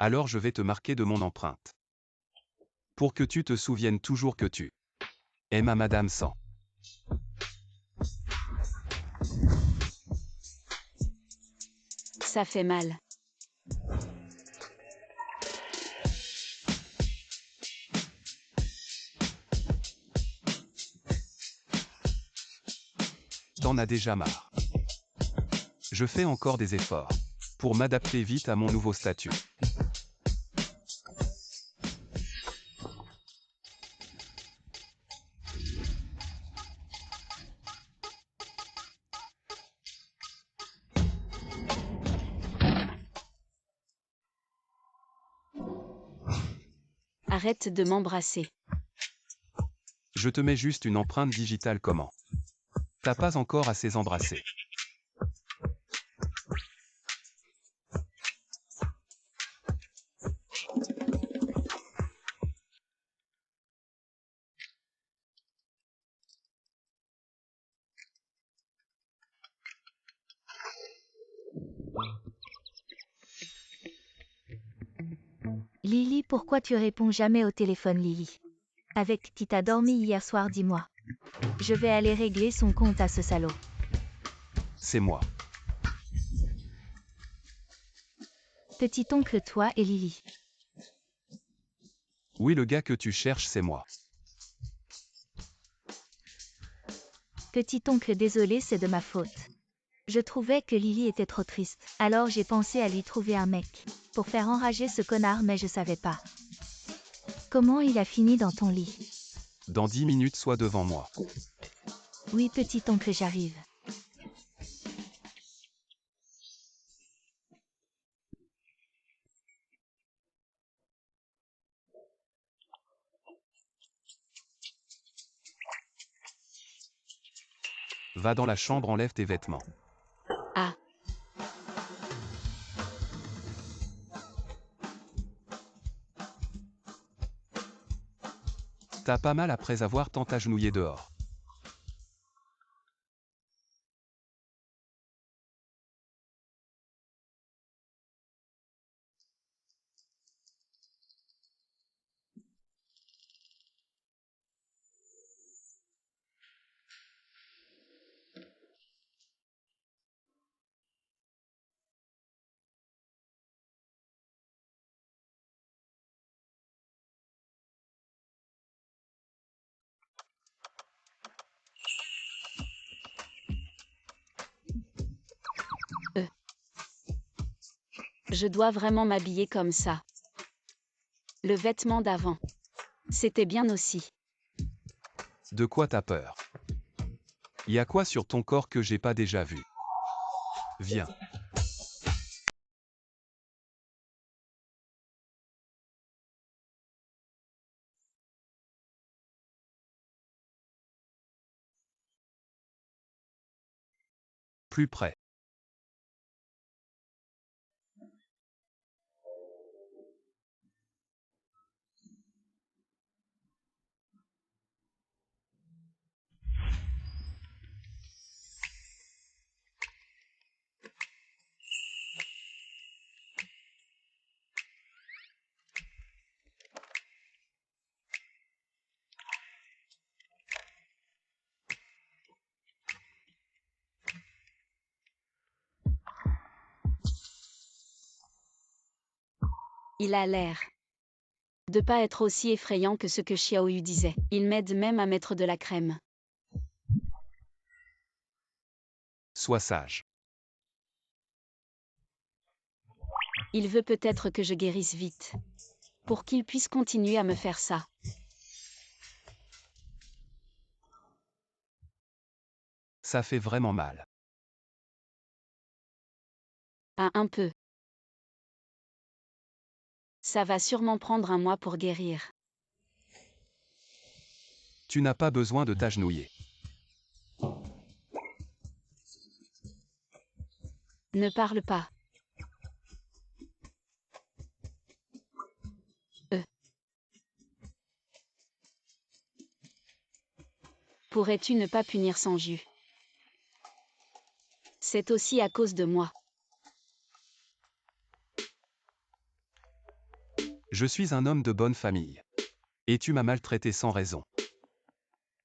Alors je vais te marquer de mon empreinte. Pour que tu te souviennes toujours que tu aimes à Madame Sang. Ça fait mal. T'en as déjà marre. Je fais encore des efforts pour m'adapter vite à mon nouveau statut. Arrête de m'embrasser. Je te mets juste une empreinte digitale comment? T'as pas encore assez embrassé. Lily, pourquoi tu réponds jamais au téléphone, Lily? Avec qui t'as dormi hier soir, dis-moi. Je vais aller régler son compte à ce salaud. C'est moi. Petit oncle, toi et Lily. Oui, le gars que tu cherches, c'est moi. Petit oncle, désolé, c'est de ma faute. Je trouvais que Lily était trop triste, alors j'ai pensé à lui trouver un mec, pour faire enrager ce connard, mais je savais pas. Comment il a fini dans ton lit? Dans 10 minutes, sois devant moi. Oui, petit oncle, j'arrive. Va dans la chambre, enlève tes vêtements. Ah. T'as pas mal après avoir tant agenouillé dehors. Je dois vraiment m'habiller comme ça. Le vêtement d'avant. C'était bien aussi. De quoi t'as peur? Y a quoi sur ton corps que j'ai pas déjà vu? Viens. Plus près. Il a l'air de pas être aussi effrayant que ce que Xiaoyu disait. Il m'aide même à mettre de la crème. Sois sage. Il veut peut-être que je guérisse vite. Pour qu'il puisse continuer à me faire ça. Ça fait vraiment mal. Ah, un peu. Ça va sûrement prendre un mois pour guérir. Tu n'as pas besoin de t'agenouiller. Ne parle pas. Pourrais-tu ne pas punir sans jus? C'est aussi à cause de moi. Je suis un homme de bonne famille. Et tu m'as maltraité sans raison.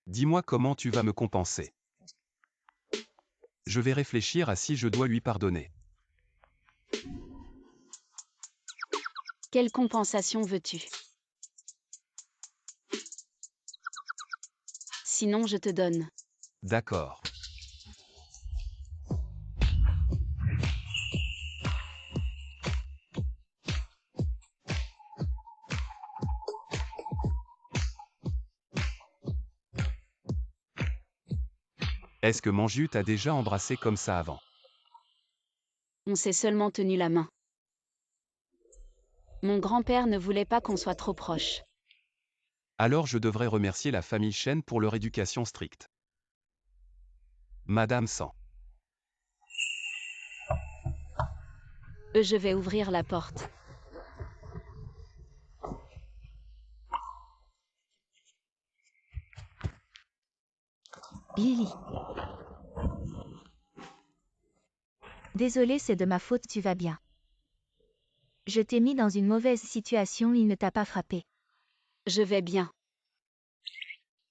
Dis-moi comment tu vas me compenser. Je vais réfléchir à si je dois lui pardonner. Quelle compensation veux-tu? Sinon je te donne. D'accord. Est-ce que Manju t'a déjà embrassé comme ça avant? On s'est seulement tenu la main. Mon grand-père ne voulait pas qu'on soit trop proches. Alors je devrais remercier la famille Chen pour leur éducation stricte. Madame San. Je vais ouvrir la porte. Lily. Désolée, c'est de ma faute, tu vas bien. Je t'ai mis dans une mauvaise situation, il ne t'a pas frappé. Je vais bien.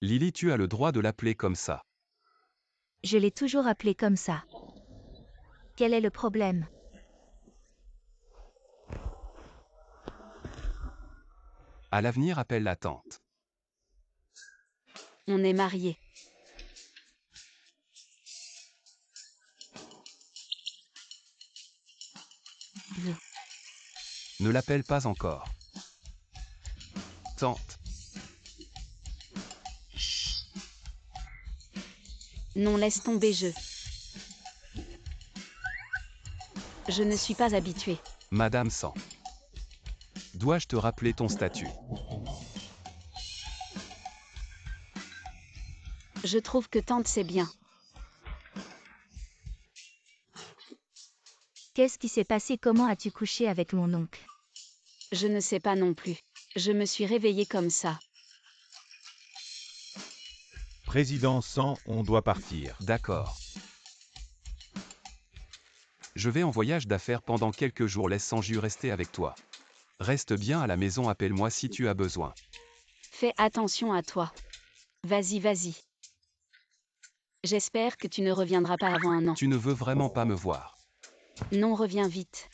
Lily, tu as le droit de l'appeler comme ça. Je l'ai toujours appelé comme ça. Quel est le problème? À l'avenir, appelle la tante. On est mariés. Ne l'appelle pas encore. Tante. Non, laisse tomber, Je ne suis pas habituée. Madame San. Dois-je te rappeler ton statut? Je trouve que tante c'est bien. Qu'est-ce qui s'est passé? Comment as-tu couché avec mon oncle? Je ne sais pas non plus. Je me suis réveillée comme ça. Président San, on doit partir. D'accord. Je vais en voyage d'affaires pendant quelques jours, laisse Sanju rester avec toi. Reste bien à la maison, appelle-moi si tu as besoin. Fais attention à toi. Vas-y, vas-y. J'espère que tu ne reviendras pas avant un an. Tu ne veux vraiment pas me voir. Non, reviens vite.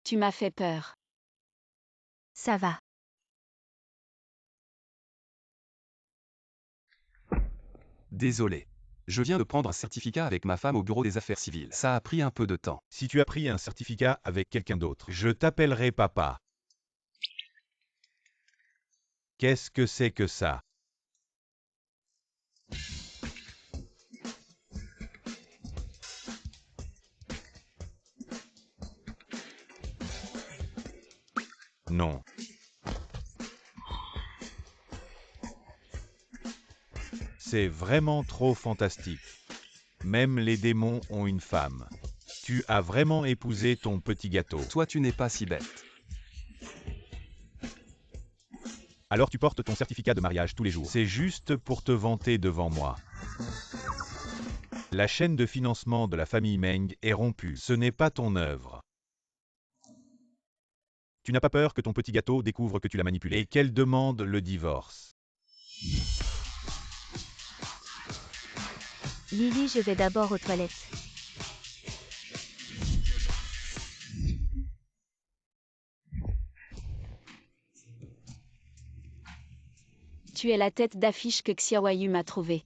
Tu m'as fait peur. Ça va. Désolé. Je viens de prendre un certificat avec ma femme au bureau des affaires civiles. Ça a pris un peu de temps. Si tu as pris un certificat avec quelqu'un d'autre, je t'appellerai papa. Qu'est-ce que c'est que ça? Non. C'est vraiment trop fantastique. Même les démons ont une femme. Tu as vraiment épousé ton petit gâteau. Toi, tu n'es pas si bête. Alors tu portes ton certificat de mariage tous les jours. C'est juste pour te vanter devant moi. La chaîne de financement de la famille Meng est rompue. Ce n'est pas ton œuvre. Tu n'as pas peur que ton petit gâteau découvre que tu l'as manipulé et qu'elle demande le divorce. Lily, je vais d'abord aux toilettes. Tu es la tête d'affiche que Xiaoyu m'a trouvée.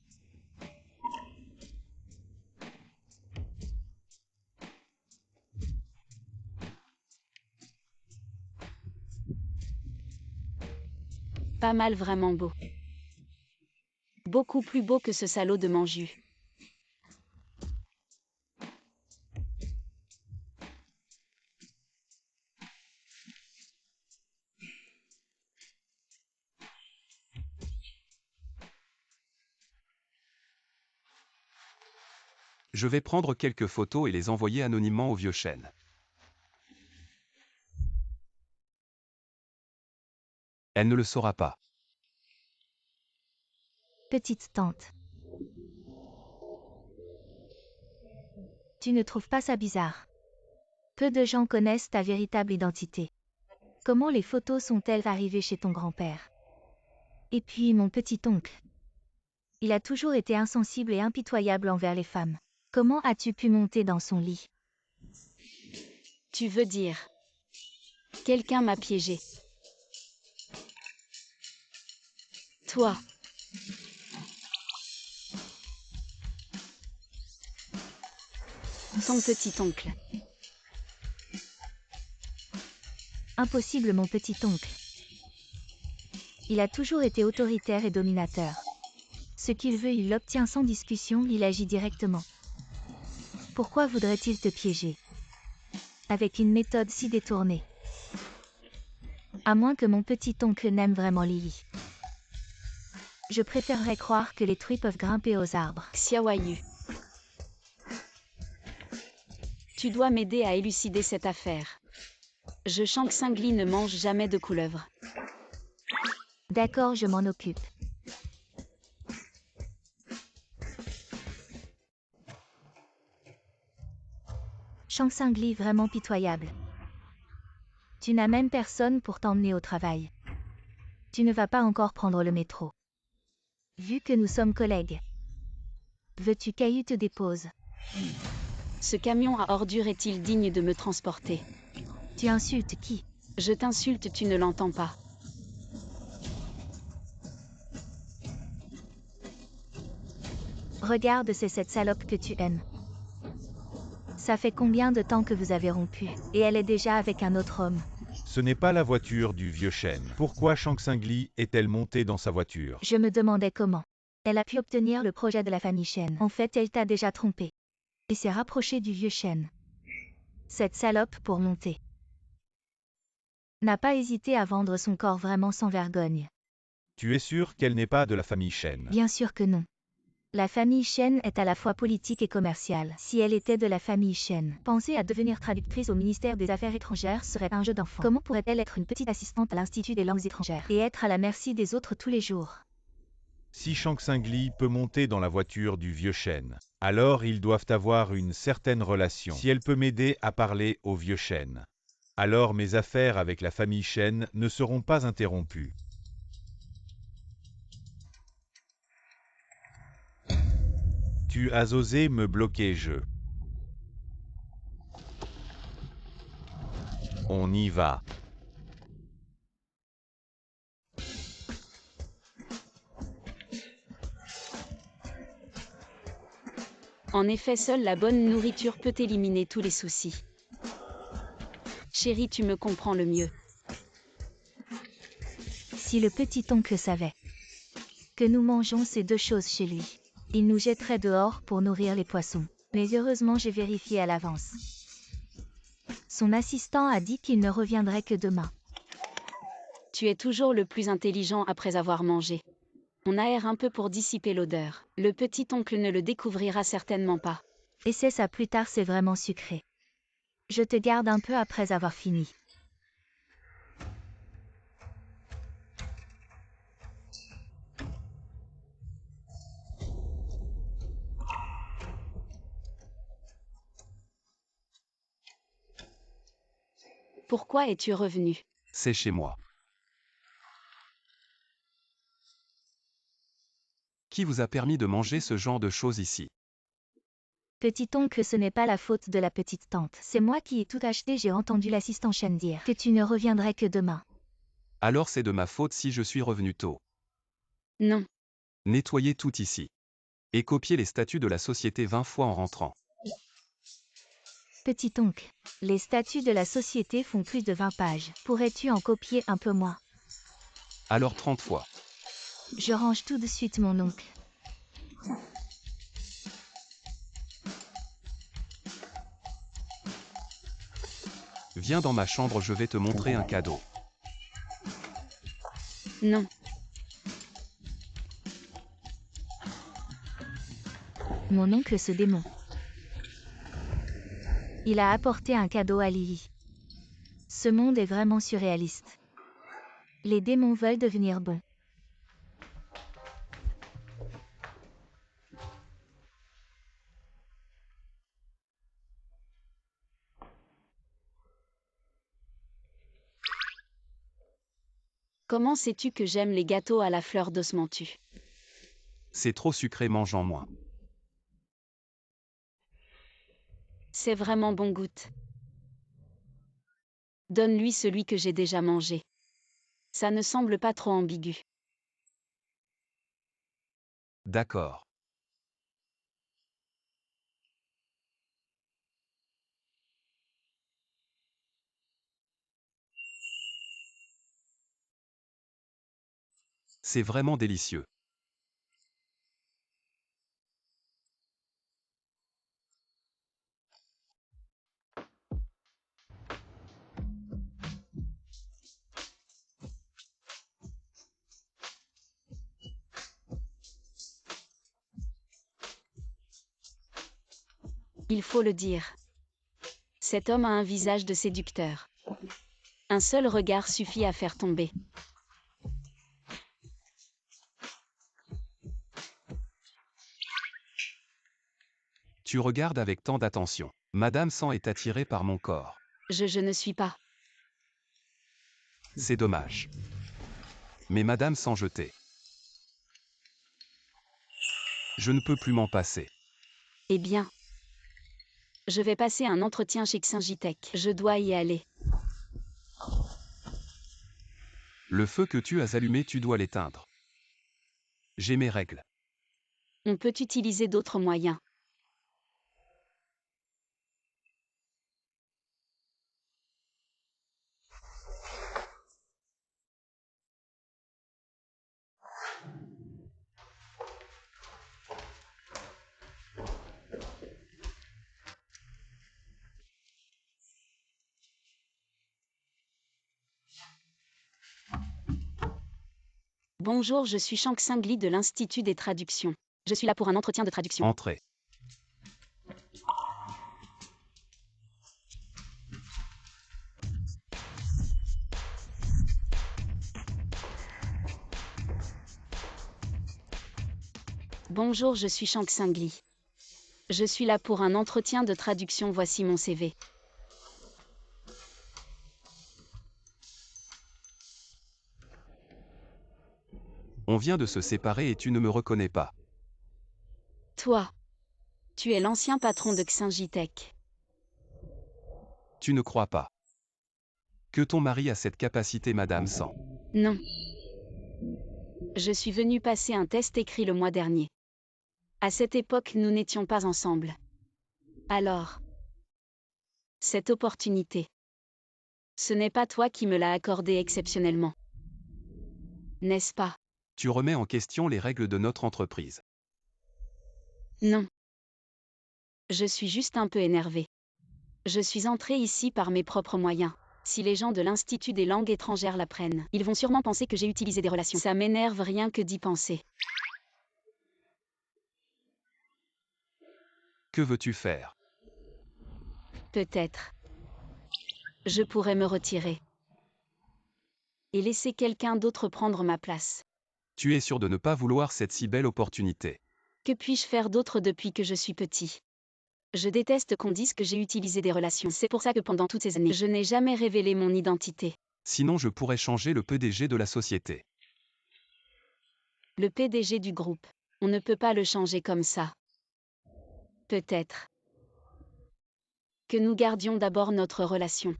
Pas mal, vraiment beau. Beaucoup plus beau que ce salaud de Manju. Je vais prendre quelques photos et les envoyer anonymement au vieux chêne. Elle ne le saura pas. Petite tante. Tu ne trouves pas ça bizarre? Peu de gens connaissent ta véritable identité. Comment les photos sont-elles arrivées chez ton grand-père? Et puis mon petit-oncle. Il a toujours été insensible et impitoyable envers les femmes. Comment as-tu pu monter dans son lit? Tu veux dire? Quelqu'un m'a piégé. Toi. Ton petit-oncle. Impossible mon petit-oncle. Il a toujours été autoritaire et dominateur. Ce qu'il veut, il l'obtient sans discussion, il agit directement. Pourquoi voudrait-il te piéger? Avec une méthode si détournée. À moins que mon petit-oncle n'aime vraiment Lily. Je préférerais croire que les truies peuvent grimper aux arbres. Xiaoyu. Tu dois m'aider à élucider cette affaire. Shang Tsung ne mange jamais de couleuvres. D'accord, je m'en occupe. Shang Tsung vraiment pitoyable. Tu n'as même personne pour t'emmener au travail. Tu ne vas pas encore prendre le métro. Vu que nous sommes collègues. Veux-tu Caillou te dépose? Ce camion à ordures est-il digne de me transporter? Tu insultes qui? Je t'insulte, tu ne l'entends pas. Regarde, c'est cette salope que tu aimes. Ça fait combien de temps que vous avez rompu? Et elle est déjà avec un autre homme. Ce n'est pas la voiture du vieux chêne. Pourquoi Shang Tsung est-elle montée dans sa voiture? Je me demandais comment. Elle a pu obtenir le projet de la famille Shen. En fait, elle t'a déjà trompé. Et s'est rapprochée du vieux Shen. Cette salope pour monter. N'a pas hésité à vendre son corps vraiment sans vergogne. Tu es sûr qu'elle n'est pas de la famille Shen? Bien sûr que non. La famille Shen est à la fois politique et commerciale. Si elle était de la famille Shen, penser à devenir traductrice au ministère des Affaires étrangères serait un jeu d'enfant. Comment pourrait-elle être une petite assistante à l'Institut des langues étrangères et être à la merci des autres tous les jours? Si Shang Tsung peut monter dans la voiture du vieux chêne, alors ils doivent avoir une certaine relation. Si elle peut m'aider à parler au vieux chêne, alors mes affaires avec la famille Shen ne seront pas interrompues. Tu as osé me bloquer, On y va. En effet, seule la bonne nourriture peut éliminer tous les soucis. Chérie, tu me comprends le mieux. Si le petit-oncle savait que nous mangeons ces deux choses chez lui, il nous jetterait dehors pour nourrir les poissons. Mais heureusement, j'ai vérifié à l'avance. Son assistant a dit qu'il ne reviendrait que demain. Tu es toujours le plus intelligent après avoir mangé. On aère un peu pour dissiper l'odeur. Le petit-oncle ne le découvrira certainement pas. Essaie ça plus tard, c'est vraiment sucré. Je te garde un peu après avoir fini. Pourquoi es-tu revenu? C'est chez moi. Qui vous a permis de manger ce genre de choses ici? Petit-oncle, ce n'est pas la faute de la petite tante. C'est moi qui ai tout acheté, j'ai entendu l'assistant Shen dire que tu ne reviendrais que demain. Alors c'est de ma faute si je suis revenu tôt. Non. Nettoyez tout ici. Et copiez les statuts de la société 20 fois en rentrant. Petit-oncle, les statuts de la société font plus de 20 pages. Pourrais-tu en copier un peu moins? Alors 30 fois. Je range tout de suite, mon oncle. Viens dans ma chambre, je vais te montrer un cadeau. Non. Mon oncle, ce démon. Il a apporté un cadeau à Lily. Ce monde est vraiment surréaliste. Les démons veulent devenir bons. Comment sais-tu que j'aime les gâteaux à la fleur d'osmanthus? C'est trop sucré, mange-en moins. C'est vraiment bon goût. Donne-lui celui que j'ai déjà mangé. Ça ne semble pas trop ambigu. D'accord. C'est vraiment délicieux. Il faut le dire. Cet homme a un visage de séducteur. Un seul regard suffit à faire tomber. Tu regardes avec tant d'attention. Madame Sang est attirée par mon corps. Je ne suis pas. C'est dommage. Mais Madame Sang jeté. Je ne peux plus m'en passer. Eh bien. Je vais passer un entretien chez Xingitech. Je dois y aller. Le feu que tu as allumé, tu dois l'éteindre. J'ai mes règles. On peut utiliser d'autres moyens. Bonjour, je suis Shang Xingli de l'Institut des traductions. Je suis là pour un entretien de traduction. Entrez. Bonjour, je suis Shang Xingli. Je suis là pour un entretien de traduction. Voici mon CV. On vient de se séparer et tu ne me reconnais pas. Toi. Tu es l'ancien patron de Xingitech. Tu ne crois pas. Que ton mari a cette capacité, Madame Sang. Non. Je suis venu passer un test écrit le mois dernier. À cette époque, nous n'étions pas ensemble. Alors. Cette opportunité. Ce n'est pas toi qui me l'as accordée exceptionnellement. N'est-ce pas? Tu remets en question les règles de notre entreprise. Non. Je suis juste un peu énervé. Je suis entré ici par mes propres moyens. Si les gens de l'Institut des langues étrangères l'apprennent, ils vont sûrement penser que j'ai utilisé des relations. Ça m'énerve rien que d'y penser. Que veux-tu faire? Peut-être. Je pourrais me retirer. Et laisser quelqu'un d'autre prendre ma place. Tu es sûr de ne pas vouloir cette si belle opportunité. Que puis-je faire d'autre depuis que je suis petit? Je déteste qu'on dise que j'ai utilisé des relations. C'est pour ça que pendant toutes ces années, je n'ai jamais révélé mon identité. Sinon je pourrais changer le PDG de la société. Le PDG du groupe. On ne peut pas le changer comme ça. Peut-être. Que nous gardions d'abord notre relation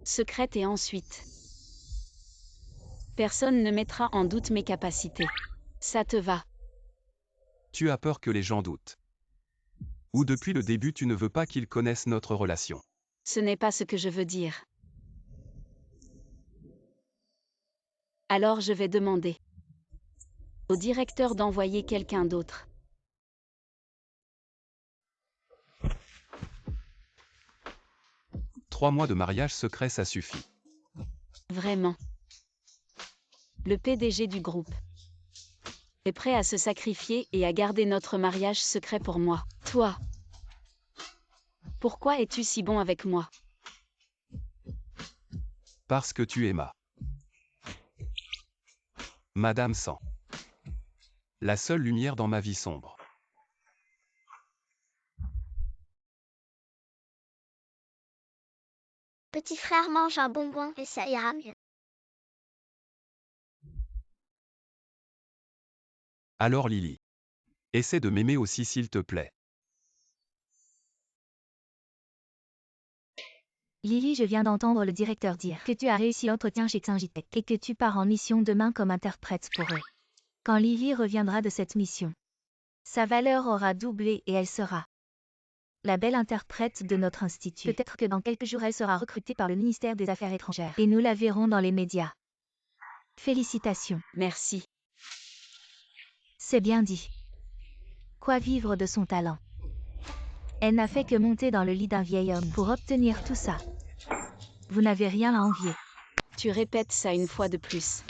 secrète et ensuite. Personne ne mettra en doute mes capacités. Ça te va? Tu as peur que les gens doutent. Ou depuis le début tu ne veux pas qu'ils connaissent notre relation. Ce n'est pas ce que je veux dire. Alors je vais demander au directeur d'envoyer quelqu'un d'autre. « 3 mois de mariage secret, ça suffit. Vraiment. Le PDG du groupe est prêt à se sacrifier et à garder notre mariage secret pour moi. Toi. Pourquoi es-tu si bon avec moi? Parce que tu es Madame Sang. La seule lumière dans ma vie sombre. Petit frère mange un bonbon et ça ira mieux. Alors Lily. Essaie de m'aimer aussi s'il te plaît. Lily, je viens d'entendre le directeur dire que tu as réussi l'entretien chez Xingitech et que tu pars en mission demain comme interprète pour eux. Quand Lily reviendra de cette mission, sa valeur aura doublé et elle sera la belle interprète de notre institut. Peut-être que dans quelques jours elle sera recrutée par le ministère des Affaires étrangères et nous la verrons dans les médias. Félicitations. Merci. C'est bien dit. Quoi vivre de son talent? Elle n'a fait que monter dans le lit d'un vieil homme pour obtenir tout ça. Vous n'avez rien à envier. Tu répètes ça une fois de plus.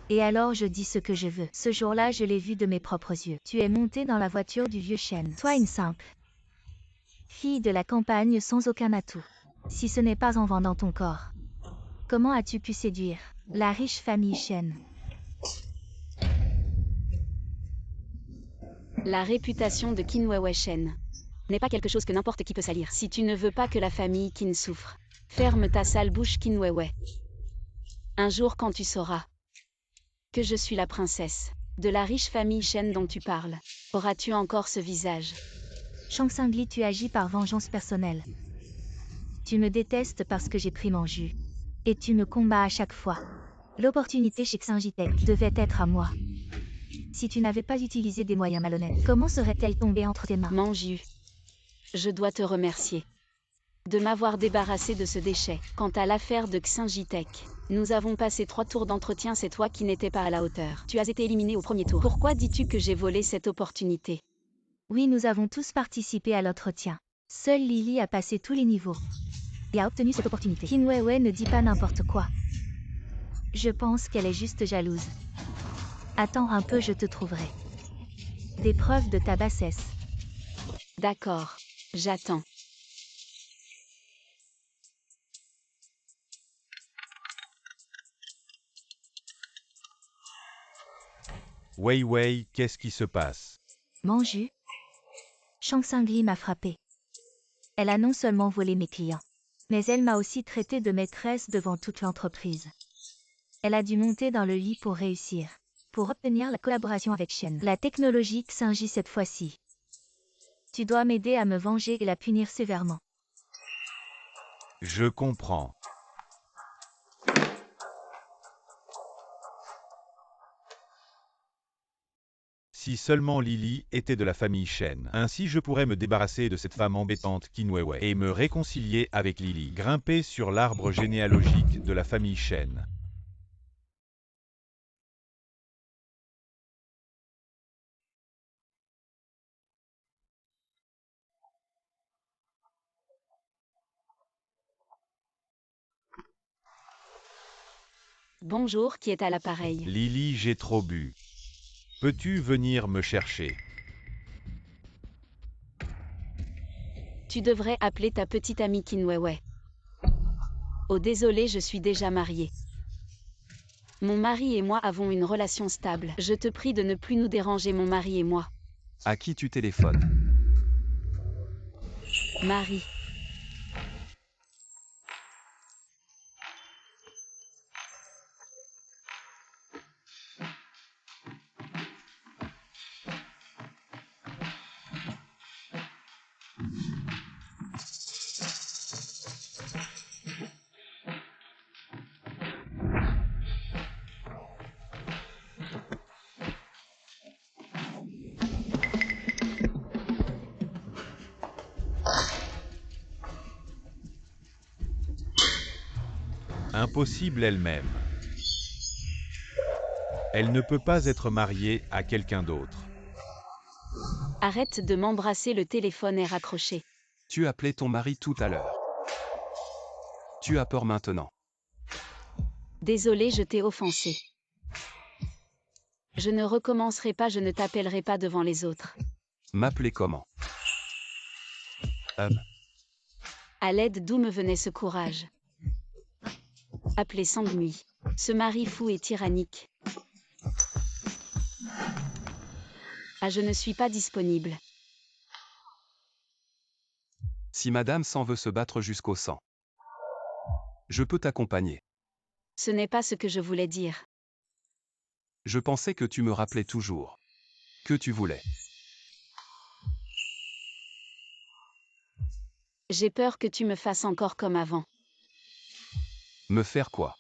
Et alors je dis ce que je veux. Ce jour-là, je l'ai vu de mes propres yeux. Tu es montée dans la voiture du vieux chêne. Toi, une simple fille de la campagne sans aucun atout. Si ce n'est pas en vendant ton corps. Comment as-tu pu séduire la riche famille Shen? La réputation de Qin Weiwei Shen n'est pas quelque chose que n'importe qui peut salir. Si tu ne veux pas que la famille Qin souffre, ferme ta sale bouche Qin Weiwei. Un jour quand tu sauras que je suis la princesse de la riche famille Shen dont tu parles, auras-tu encore ce visage? Shang Xingli, tu agis par vengeance personnelle. Tu me détestes parce que j'ai pris mon jus. Et tu me combats à chaque fois. L'opportunité chez Xingitech devait être à moi. Si tu n'avais pas utilisé des moyens malhonnêtes, comment serait-elle tombée entre tes mains? Manju, je dois te remercier de m'avoir débarrassé de ce déchet. Quant à l'affaire de Xingitech, nous avons passé 3 tours d'entretien, c'est toi qui n'étais pas à la hauteur. Tu as été éliminé au premier tour. Pourquoi dis-tu que j'ai volé cette opportunité? Oui, nous avons tous participé à l'entretien. Seule Lily a passé tous les niveaux et a obtenu cette opportunité. Qin Weiwei ne dit pas n'importe quoi. Je pense qu'elle est juste jalouse. Attends un peu, je te trouverai des preuves de ta bassesse. D'accord, j'attends. Wei Wei, qu'est-ce qui se passe? Manju. Shang Xingli m'a frappé. Elle a non seulement volé mes clients, mais elle m'a aussi traité de maîtresse devant toute l'entreprise. Elle a dû monter dans le lit pour réussir, pour obtenir la collaboration avec Shen. La technologie Xingji cette fois-ci. Tu dois m'aider à me venger et la punir sévèrement. Je comprends. Si seulement Lily était de la famille Shen. Ainsi je pourrais me débarrasser de cette femme embêtante Qin Weiwei et me réconcilier avec Lily. Grimper sur l'arbre généalogique de la famille Shen. Bonjour, qui est à l'appareil? Lily, j'ai trop bu. Peux-tu venir me chercher? Tu devrais appeler ta petite amie Qin Weiwei. Oh désolé, je suis déjà mariée. Mon mari et moi avons une relation stable. Je te prie de ne plus nous déranger, mon mari et moi. À qui tu téléphones? Marie. Impossible elle-même. Elle ne peut pas être mariée à quelqu'un d'autre. Arrête de m'embrasser, le téléphone est raccroché. Tu appelais ton mari tout à l'heure. Tu as peur maintenant. Désolé, je t'ai offensé. Je ne recommencerai pas, je ne t'appellerai pas devant les autres. M'appeler comment? À l'aide d'où me venait ce courage? Appelé Sangmi. Ce mari fou et tyrannique. Ah, je ne suis pas disponible. Si madame s'en veut se battre jusqu'au sang, je peux t'accompagner. Ce n'est pas ce que je voulais dire. Je pensais que tu me rappelais toujours. Que tu voulais. J'ai peur que tu me fasses encore comme avant. Me faire quoi?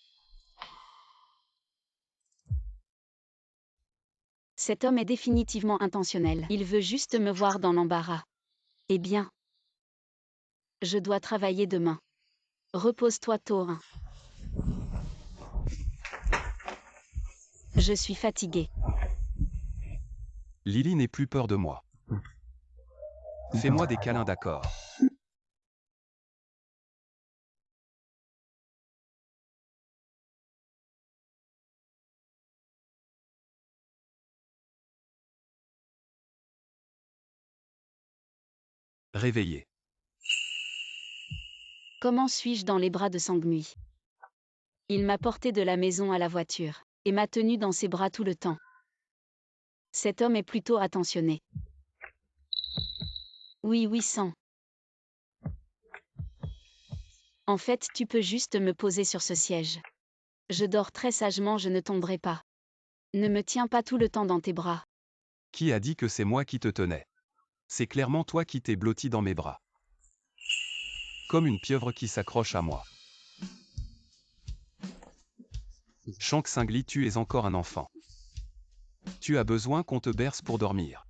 Cet homme est définitivement intentionnel. Il veut juste me voir dans l'embarras. Eh bien, je dois travailler demain. Repose-toi, Taurin. Je suis fatiguée. Lily n'est plus peur de moi. Fais-moi des câlins, d'accord? Réveillé. Comment suis-je dans les bras de Sangmi? Il m'a porté de la maison à la voiture, et m'a tenu dans ses bras tout le temps. Cet homme est plutôt attentionné. Oui, Sang. En fait, tu peux juste me poser sur ce siège. Je dors très sagement, je ne tomberai pas. Ne me tiens pas tout le temps dans tes bras. Qui a dit que c'est moi qui te tenais? C'est clairement toi qui t'es blotti dans mes bras. Comme une pieuvre qui s'accroche à moi. Shank Singli, tu es encore un enfant. Tu as besoin qu'on te berce pour dormir.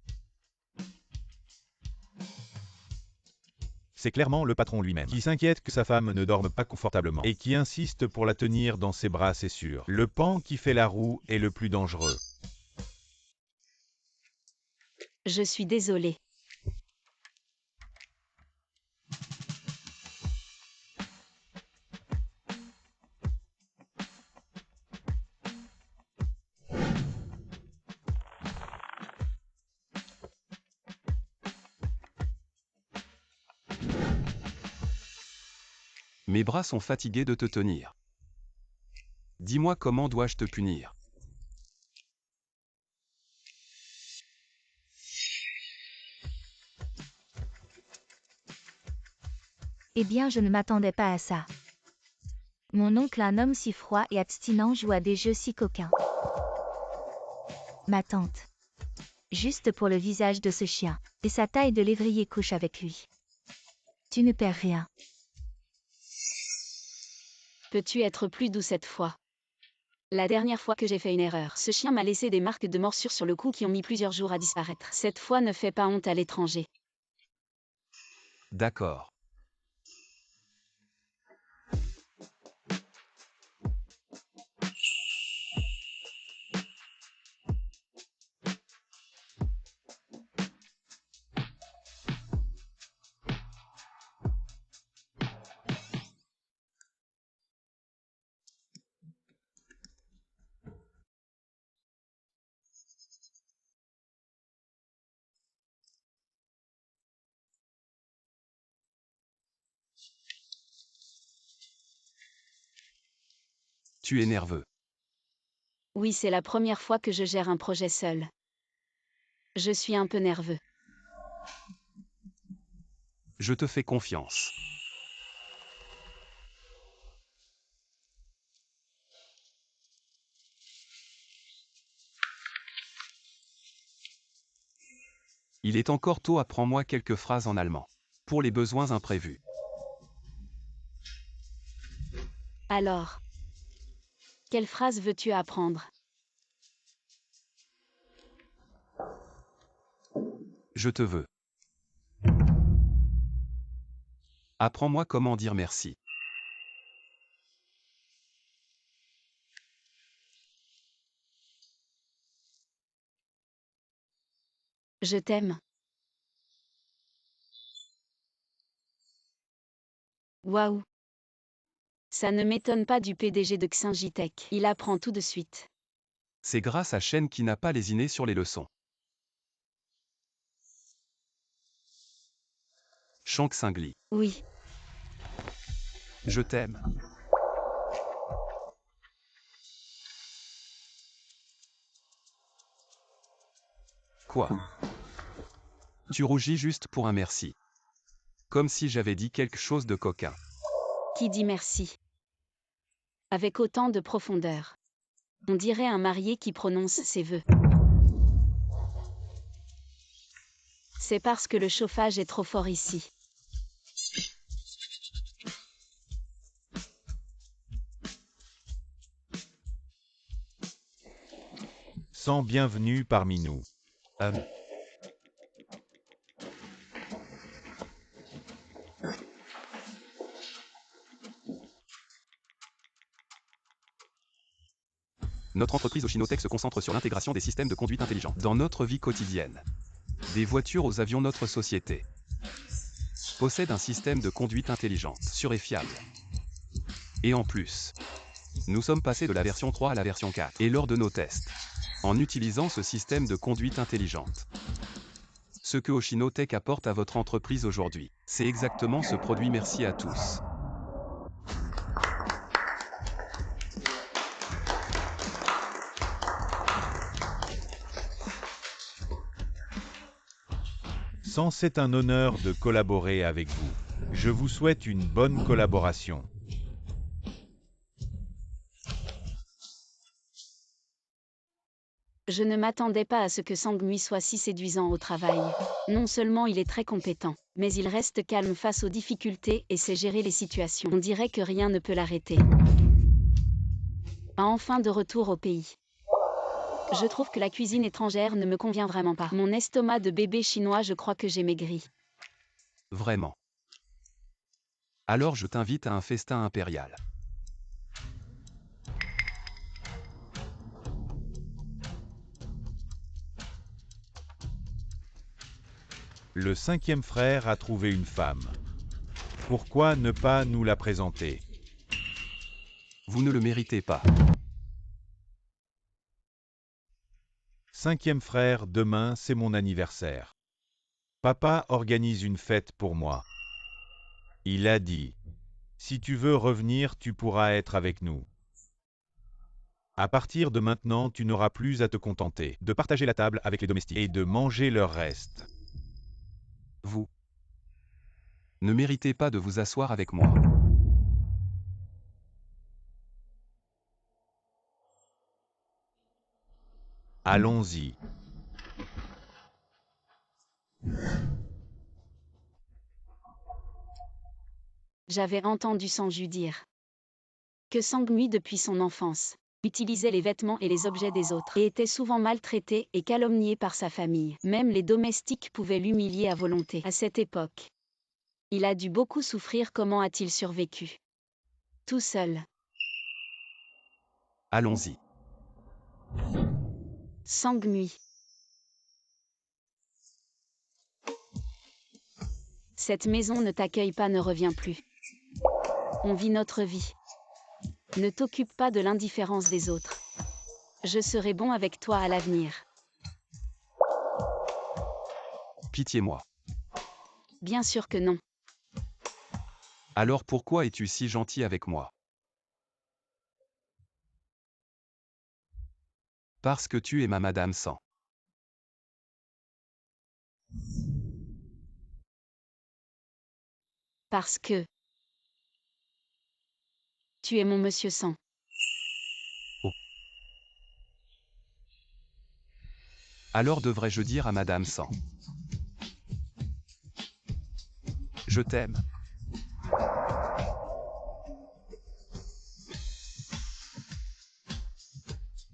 C'est clairement le patron lui-même, qui s'inquiète que sa femme ne dorme pas confortablement, et qui insiste pour la tenir dans ses bras, c'est sûr. Le pan qui fait la roue est le plus dangereux. Je suis désolée. Mes bras sont fatigués de te tenir. Dis-moi comment dois-je te punir? Eh bien, je ne m'attendais pas à ça. Mon oncle, un homme si froid et abstinent, joue à des jeux si coquins. Ma tante. Juste pour le visage de ce chien, et sa taille de lévrier couche avec lui. Tu ne perds rien. Peux-tu être plus doux cette fois? La dernière fois que j'ai fait une erreur, ce chien m'a laissé des marques de morsure sur le cou qui ont mis plusieurs jours à disparaître. Cette fois, ne fais pas honte à l'étranger. D'accord. Tu es nerveux. Oui, c'est la première fois que je gère un projet seul. Je suis un peu nerveux. Je te fais confiance. Il est encore tôt, apprends-moi quelques phrases en allemand. Pour les besoins imprévus. Alors, quelle phrase veux-tu apprendre? Je te veux. Apprends-moi comment dire merci. Je t'aime. Waouh. Ça ne m'étonne pas du PDG de Xingitech. Il apprend tout de suite. C'est grâce à Shen qui n'a pas lésiné sur les leçons. Shank Singli. Oui. Je t'aime. Quoi? Tu rougis juste pour un merci. Comme si j'avais dit quelque chose de coquin. Qui dit merci? Avec autant de profondeur. On dirait un marié qui prononce ses vœux. C'est parce que le chauffage est trop fort ici. Sans bienvenue parmi nous. Notre entreprise Oshinotech se concentre sur l'intégration des systèmes de conduite intelligents dans notre vie quotidienne. Des voitures aux avions, notre société possède un système de conduite intelligente, sûr et fiable. Et en plus, nous sommes passés de la version 3 à la version 4, et lors de nos tests, en utilisant ce système de conduite intelligente. Ce que Oshinotech apporte à votre entreprise aujourd'hui, c'est exactement ce produit. Merci à tous. Sans, c'est un honneur de collaborer avec vous. Je vous souhaite une bonne collaboration. Je ne m'attendais pas à ce que Sang-mi soit si séduisant au travail. Non seulement il est très compétent, mais il reste calme face aux difficultés et sait gérer les situations. On dirait que rien ne peut l'arrêter. Enfin de retour au pays. Je trouve que la cuisine étrangère ne me convient vraiment pas. Mon estomac de bébé chinois, je crois que j'ai maigri. Vraiment. Alors je t'invite à un festin impérial. Le 5e frère a trouvé une femme. Pourquoi ne pas nous la présenter? Vous ne le méritez pas. 5e frère, demain c'est mon anniversaire. Papa organise une fête pour moi. Il a dit, si tu veux revenir, tu pourras être avec nous. À partir de maintenant, tu n'auras plus à te contenter de partager la table avec les domestiques et de manger leur reste. Vous ne méritez pas de vous asseoir avec moi. Allons-y. J'avais entendu Sanju dire que Sang-mi depuis son enfance utilisait les vêtements et les objets des autres et était souvent maltraité et calomnié par sa famille. Même les domestiques pouvaient l'humilier à volonté. À cette époque, il a dû beaucoup souffrir. Comment a-t-il survécu? Tout seul. Allons-y. Sang-mi. Cette maison ne t'accueille pas, ne reviens plus. On vit notre vie. Ne t'occupe pas de l'indifférence des autres. Je serai bon avec toi à l'avenir. Pitié-moi. Bien sûr que non. Alors pourquoi es-tu si gentil avec moi? Parce que tu es ma Madame Sang. Parce que tu es mon Monsieur Sang. Alors devrais-je dire à Madame Sang? Je t'aime.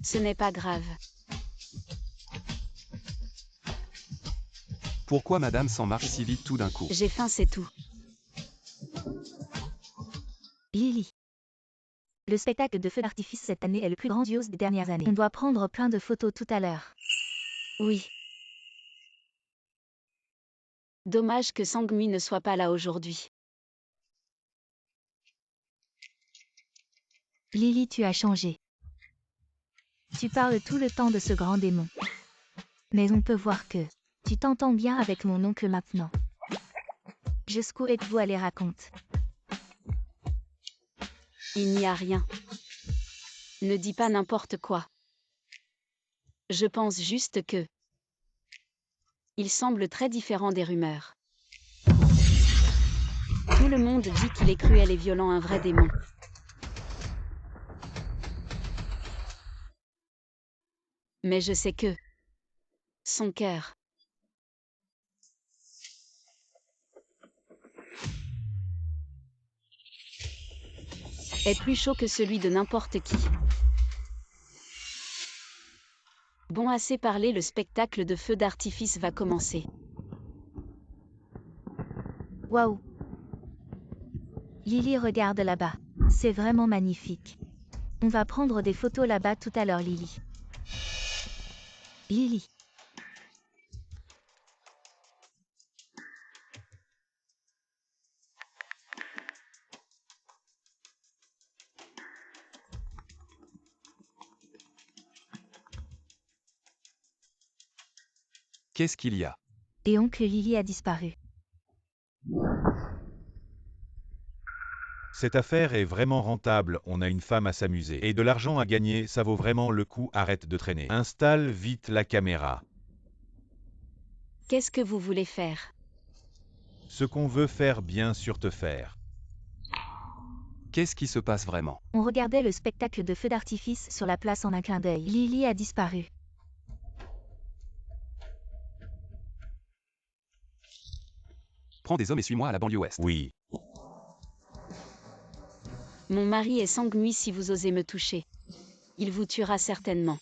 Ce n'est pas grave. Pourquoi Madame Sang marche si vite tout d'un coup? J'ai faim, c'est tout. Lily. Le spectacle de feux d'artifice cette année est le plus grandiose des dernières années. On doit prendre plein de photos tout à l'heure. Oui. Dommage que Sang-mi ne soit pas là aujourd'hui. Lily, tu as changé. Tu parles tout le temps de ce grand démon. Mais on peut voir que tu t'entends bien avec mon oncle maintenant. Jusqu'où êtes-vous allé, raconte. Il n'y a rien. Ne dis pas n'importe quoi. Je pense juste que... Il semble très différent des rumeurs. Tout le monde dit qu'il est cruel et violent, un vrai démon. Mais je sais que... Son cœur... est plus chaud que celui de n'importe qui. Bon, assez parlé, le spectacle de feux d'artifice va commencer. Waouh! Lily, regarde là-bas. C'est vraiment magnifique. On va prendre des photos là-bas tout à l'heure, Lily. Lily. Qu'est-ce qu'il y a? Et oncle Lily a disparu. Cette affaire est vraiment rentable, on a une femme à s'amuser. Et de l'argent à gagner, ça vaut vraiment le coup, arrête de traîner. Installe vite la caméra. Qu'est-ce que vous voulez faire? Ce qu'on veut faire, bien sûr te faire. Qu'est-ce qui se passe vraiment? On regardait le spectacle de feux d'artifice sur la place en un clin d'œil. Lily a disparu. Prends des hommes et suis-moi à la banlieue ouest. Oui. Mon mari est sanguinu si vous osez me toucher. Il vous tuera certainement.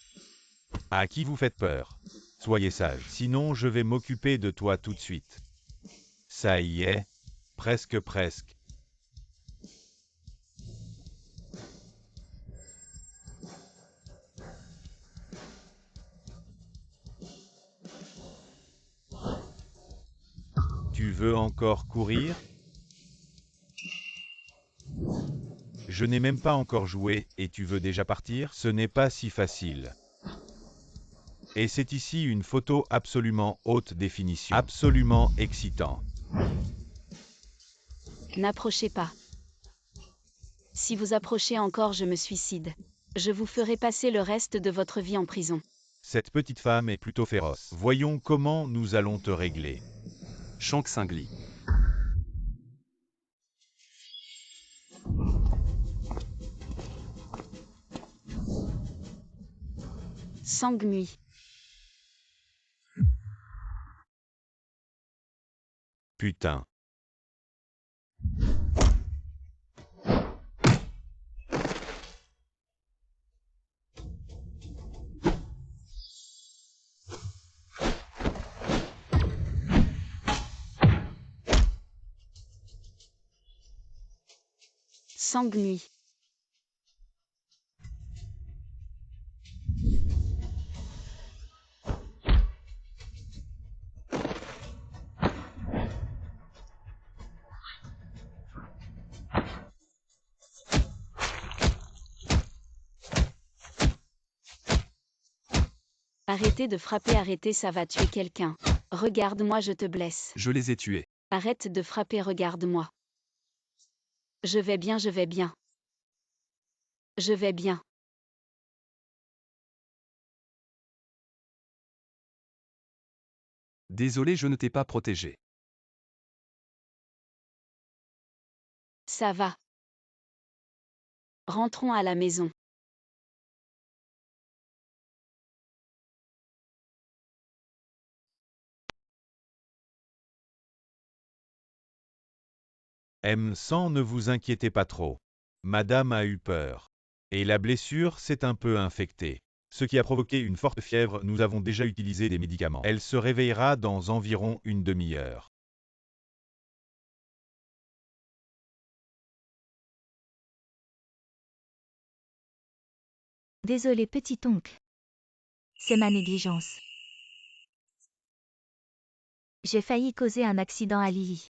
À qui vous faites peur? Soyez sage, sinon je vais m'occuper de toi tout de suite. Ça y est, presque. Tu veux encore courir? Je n'ai même pas encore joué, et tu veux déjà partir? Ce n'est pas si facile. Et c'est ici une photo absolument haute définition. Absolument excitant. N'approchez pas. Si vous approchez encore, je me suicide. Je vous ferai passer le reste de votre vie en prison. Cette petite femme est plutôt féroce. Voyons comment nous allons te régler. Shank Singly. Sanguinu. Putain. Sanguinu. Arrêtez de frapper, arrêtez, ça va tuer quelqu'un. Regarde-moi, je te blesse. Je les ai tués. Arrête de frapper, regarde-moi. Je vais bien, je vais bien. Je vais bien. Désolé, je ne t'ai pas protégé. Ça va. Rentrons à la maison. M100, ne vous inquiétez pas trop. Madame a eu peur. Et la blessure s'est un peu infectée. Ce qui a provoqué une forte fièvre, nous avons déjà utilisé des médicaments. Elle se réveillera dans environ une demi-heure. Désolé, petit oncle. C'est ma négligence. J'ai failli causer un accident à Lily.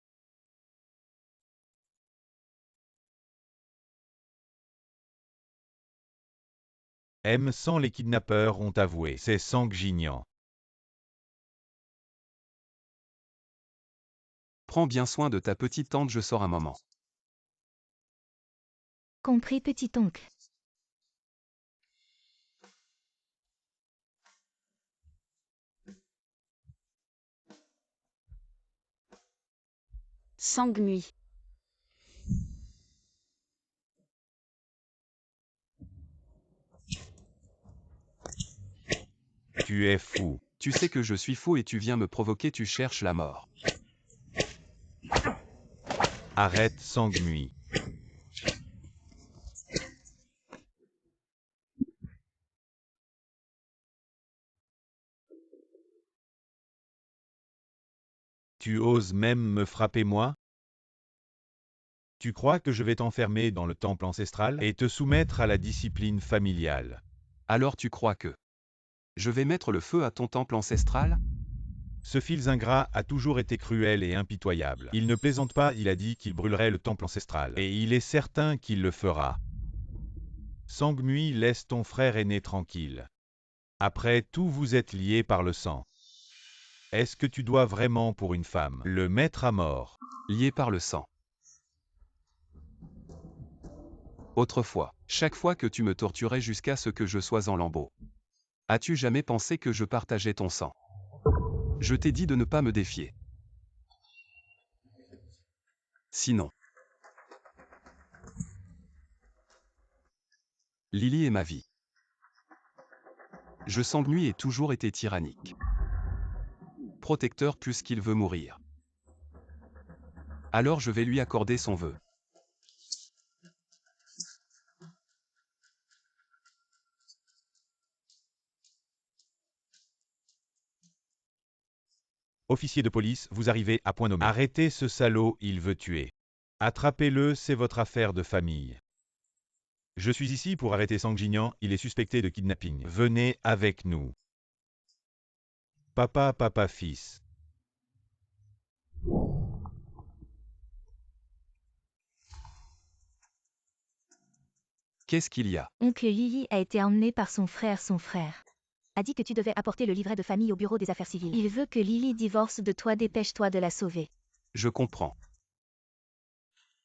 M100, les kidnappeurs ont avoué. C'est sanguinant. Prends bien soin de ta petite tante, je sors un moment. Compris, petit-oncle. Sangmui. Tu es fou. Tu sais que je suis fou et tu viens me provoquer, tu cherches la mort. Arrête, Sangmui. Tu oses même me frapper moi? Tu crois que je vais t'enfermer dans le temple ancestral et te soumettre à la discipline familiale? Alors tu crois que je vais mettre le feu à ton temple ancestral? Ce fils ingrat a toujours été cruel et impitoyable. Il ne plaisante pas, il a dit qu'il brûlerait le temple ancestral. Et il est certain qu'il le fera. Sangmui, laisse ton frère aîné tranquille. Après tout, vous êtes liés par le sang. Est-ce que tu dois vraiment, pour une femme, le mettre à mort? Lié par le sang. Autrefois, chaque fois que tu me torturais jusqu'à ce que je sois en lambeaux, as-tu jamais pensé que je partageais ton sang? Je t'ai dit de ne pas me défier. Sinon, Lily est ma vie. Je Sangmui ai toujours été tyrannique. Protecteur puisqu'il veut mourir. Alors je vais lui accorder son vœu. Officier de police, vous arrivez à point nommé. Arrêtez ce salaud, il veut tuer. Attrapez-le, c'est votre affaire de famille. Je suis ici pour arrêter Sangjinyan, il est suspecté de kidnapping. Venez avec nous. Papa, fils. Qu'est-ce qu'il y a? Oncle Lily a été emmené par son frère. Son frère a dit que tu devais apporter le livret de famille au bureau des affaires civiles. Il veut que Lily divorce de toi, dépêche-toi de la sauver. Je comprends.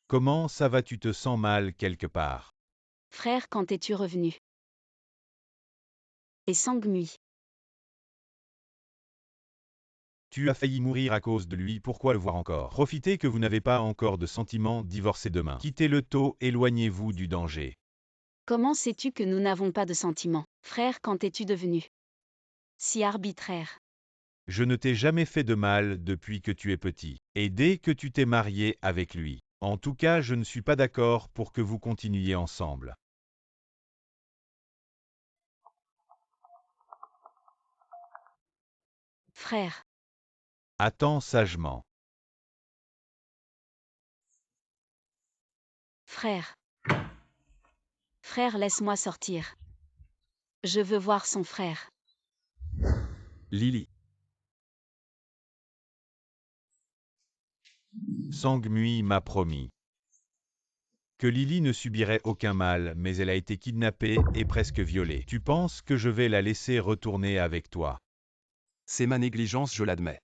Comment ça va, tu te sens mal quelque part? Frère, quand es-tu revenu? Et Sangmui. Tu as failli mourir à cause de lui, pourquoi le voir encore? Profitez que vous n'avez pas encore de sentiments, divorcez demain. Quittez le taux, éloignez-vous du danger. Comment sais-tu que nous n'avons pas de sentiments? Frère, quand es-tu devenu si arbitraire? Je ne t'ai jamais fait de mal depuis que tu es petit. Et dès que tu t'es marié avec lui. En tout cas, je ne suis pas d'accord pour que vous continuiez ensemble. Frère. Attends sagement. Frère. Frère, laisse-moi sortir. Je veux voir son frère. Lily. Sangmui m'a promis que Lily ne subirait aucun mal, mais elle a été kidnappée et presque violée. Tu penses que je vais la laisser retourner avec toi? C'est ma négligence, je l'admets.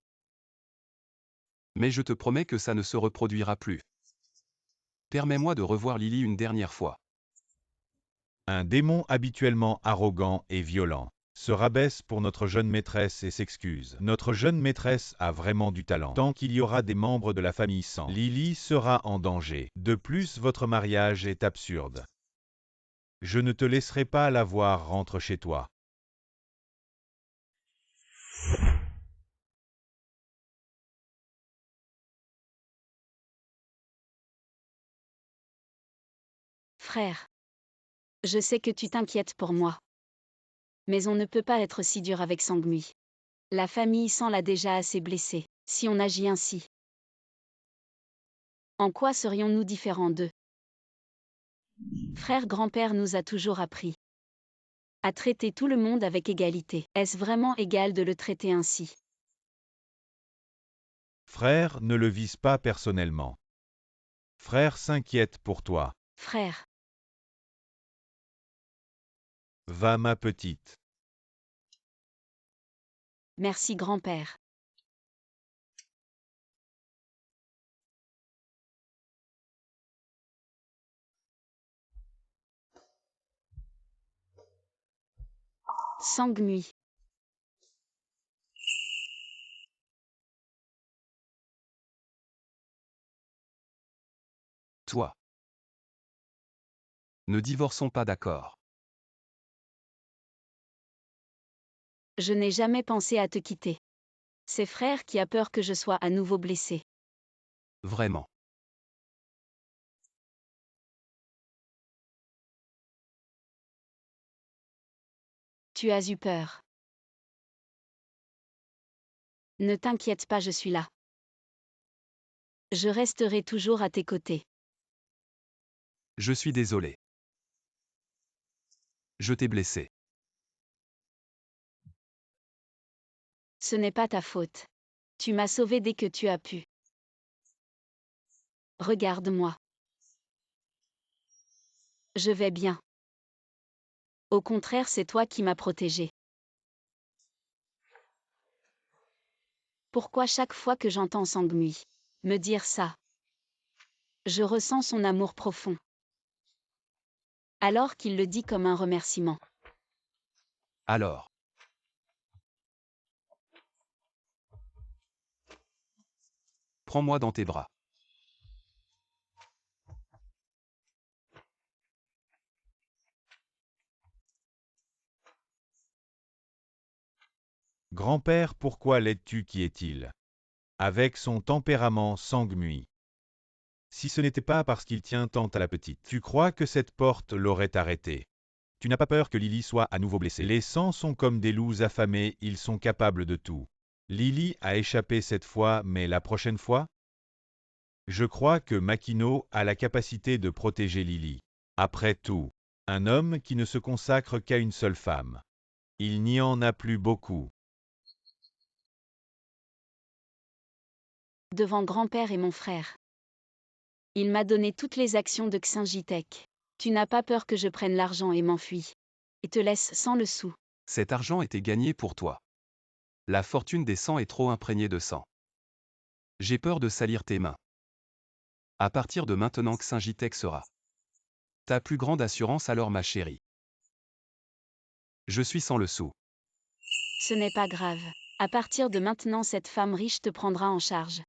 Mais je te promets que ça ne se reproduira plus. Permets-moi de revoir Lily une dernière fois. Un démon habituellement arrogant et violent se rabaisse pour notre jeune maîtresse et s'excuse. Notre jeune maîtresse a vraiment du talent. Tant qu'il y aura des membres de la famille sans, Lily sera en danger. De plus, votre mariage est absurde. Je ne te laisserai pas la voir, rentre chez toi. Frère. Je sais que tu t'inquiètes pour moi. Mais on ne peut pas être si dur avec Sangmui. La famille San l'a déjà assez blessé, si on agit ainsi. En quoi serions-nous différents d'eux? Frère grand-père nous a toujours appris à traiter tout le monde avec égalité. Est-ce vraiment égal de le traiter ainsi? Frère, ne le vise pas personnellement. Frère s'inquiète pour toi. Frère. Va ma petite. Merci grand-père. Sangmui. Toi. Ne divorçons pas, d'accord? Je n'ai jamais pensé à te quitter. C'est frère qui a peur que je sois à nouveau blessé. Vraiment. Tu as eu peur. Ne t'inquiète pas, je suis là. Je resterai toujours à tes côtés. Je suis désolé. Je t'ai blessé. Ce n'est pas ta faute. Tu m'as sauvé dès que tu as pu. Regarde-moi. Je vais bien. Au contraire, c'est toi qui m'as protégé. Pourquoi chaque fois que j'entends Sangmui me dire ça, je ressens son amour profond. Alors qu'il le dit comme un remerciement. Alors. Prends-moi dans tes bras. Grand-père, pourquoi l'aides-tu qui est-il? Avec son tempérament Sangmui. Si ce n'était pas parce qu'il tient tant à la petite, tu crois que cette porte l'aurait arrêté? Tu n'as pas peur que Lily soit à nouveau blessée? Les sangs sont comme des loups affamés, ils sont capables de tout. Lily a échappé cette fois, mais la prochaine fois? Je crois que Makino a la capacité de protéger Lily. Après tout, un homme qui ne se consacre qu'à une seule femme. Il n'y en a plus beaucoup. Devant grand-père et mon frère. Il m'a donné toutes les actions de Xinjitek. Tu n'as pas peur que je prenne l'argent et m'enfuis. Et te laisse sans le sou. Cet argent était gagné pour toi. La fortune des sangs est trop imprégnée de sang. J'ai peur de salir tes mains. À partir de maintenant, Xinjitek sera ta plus grande assurance, alors ma chérie. Je suis sans le sou. Ce n'est pas grave. À partir de maintenant, cette femme riche te prendra en charge.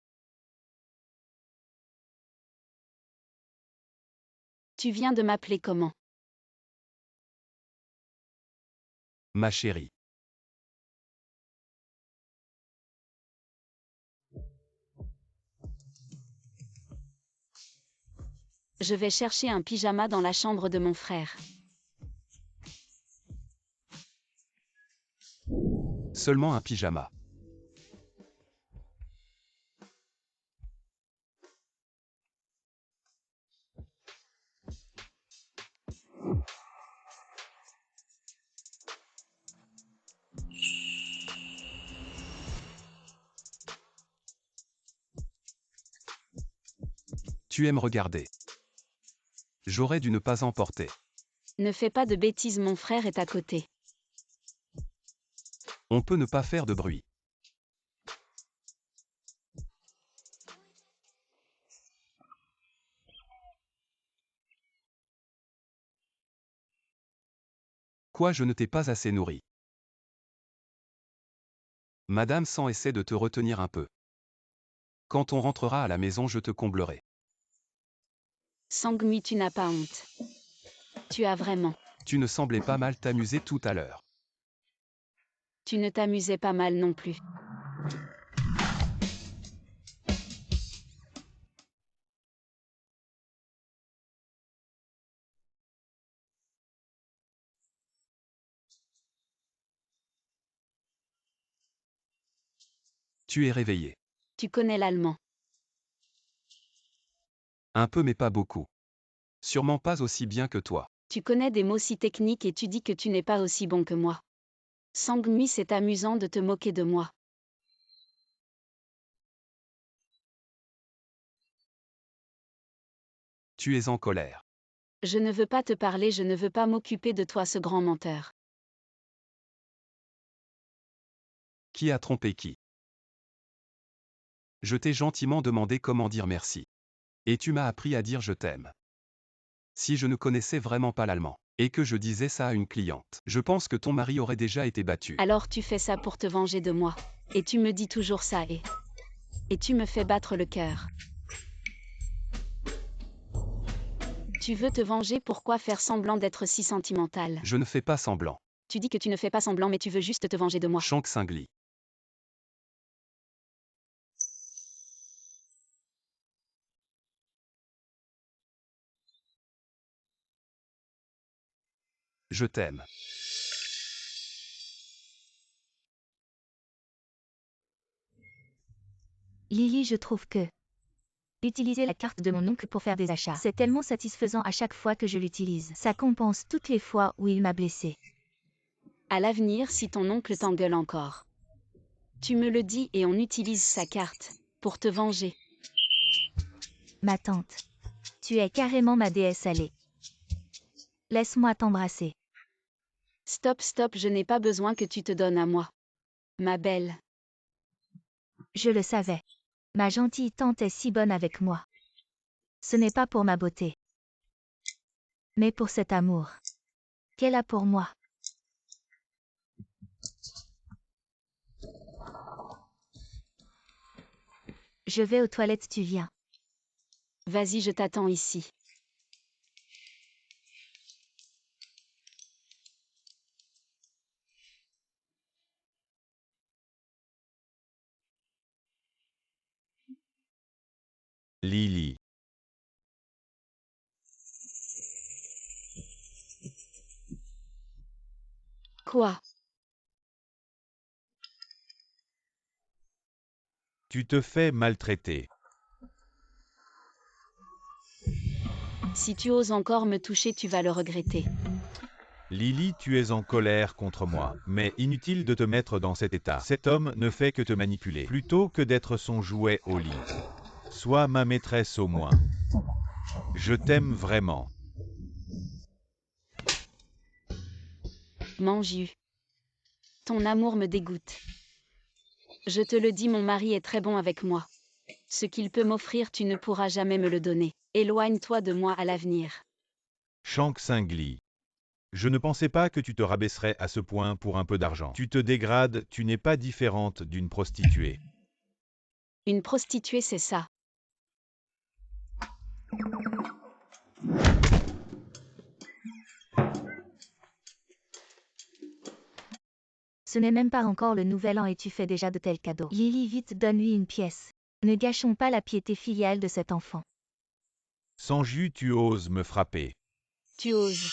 Tu viens de m'appeler comment? Ma chérie. Je vais chercher un pyjama dans la chambre de mon frère. Seulement un pyjama. Tu aimes regarder. J'aurais dû ne pas emporter. Ne fais pas de bêtises, mon frère est à côté. On peut ne pas faire de bruit. Quoi, je ne t'ai pas assez nourri? Madame San essaie de te retenir un peu. Quand on rentrera à la maison, je te comblerai. Sangmui, tu n'as pas honte. Tu as vraiment. Tu ne semblais pas mal t'amuser tout à l'heure. Tu ne t'amusais pas mal non plus. Tu es réveillé. Tu connais l'allemand. Un peu mais pas beaucoup. Sûrement pas aussi bien que toi. Tu connais des mots si techniques et tu dis que tu n'es pas aussi bon que moi. Sangmui, c'est amusant de te moquer de moi. Tu es en colère. Je ne veux pas te parler, je ne veux pas m'occuper de toi, ce grand menteur. Qui a trompé qui? Je t'ai gentiment demandé comment dire merci. Et tu m'as appris à dire je t'aime. Si je ne connaissais vraiment pas l'allemand. Et que je disais ça à une cliente. Je pense que ton mari aurait déjà été battu. Alors tu fais ça pour te venger de moi. Et tu me dis toujours ça et tu me fais battre le cœur. Tu veux te venger, pourquoi faire semblant d'être si sentimental? Je ne fais pas semblant. Tu dis que tu ne fais pas semblant mais tu veux juste te venger de moi. Shank Singli. Je t'aime. Lily, je trouve que utiliser la carte de mon oncle pour faire des achats, c'est tellement satisfaisant à chaque fois que je l'utilise. Ça compense toutes les fois où il m'a blessée. À l'avenir, si ton oncle t'engueule encore, tu me le dis et on utilise sa carte pour te venger. Ma tante. Tu es carrément ma déesse allée. Laisse-moi t'embrasser. Stop, stop, je n'ai pas besoin que tu te donnes à moi. Ma belle. Je le savais. Ma gentille tante est si bonne avec moi. Ce n'est pas pour ma beauté, mais pour cet amour qu'elle a pour moi. Je vais aux toilettes, tu viens. Vas-y, je t'attends ici. Lily. Quoi? Tu te fais maltraiter. Si tu oses encore me toucher, tu vas le regretter. Lily, tu es en colère contre moi, mais inutile de te mettre dans cet état. Cet homme ne fait que te manipuler, plutôt que d'être son jouet au lit. Sois ma maîtresse au moins. Je t'aime vraiment. Manju. Ton amour me dégoûte. Je te le dis, mon mari est très bon avec moi. Ce qu'il peut m'offrir, tu ne pourras jamais me le donner. Éloigne-toi de moi à l'avenir. Shank Singli. Je ne pensais pas que tu te rabaisserais à ce point pour un peu d'argent. Tu te dégrades, tu n'es pas différente d'une prostituée. Une prostituée, c'est ça. Ce n'est même pas encore le nouvel an et tu fais déjà de tels cadeaux. Lily, vite, donne-lui une pièce. Ne gâchons pas la piété filiale de cet enfant. Sans jus, tu oses me frapper. Tu oses.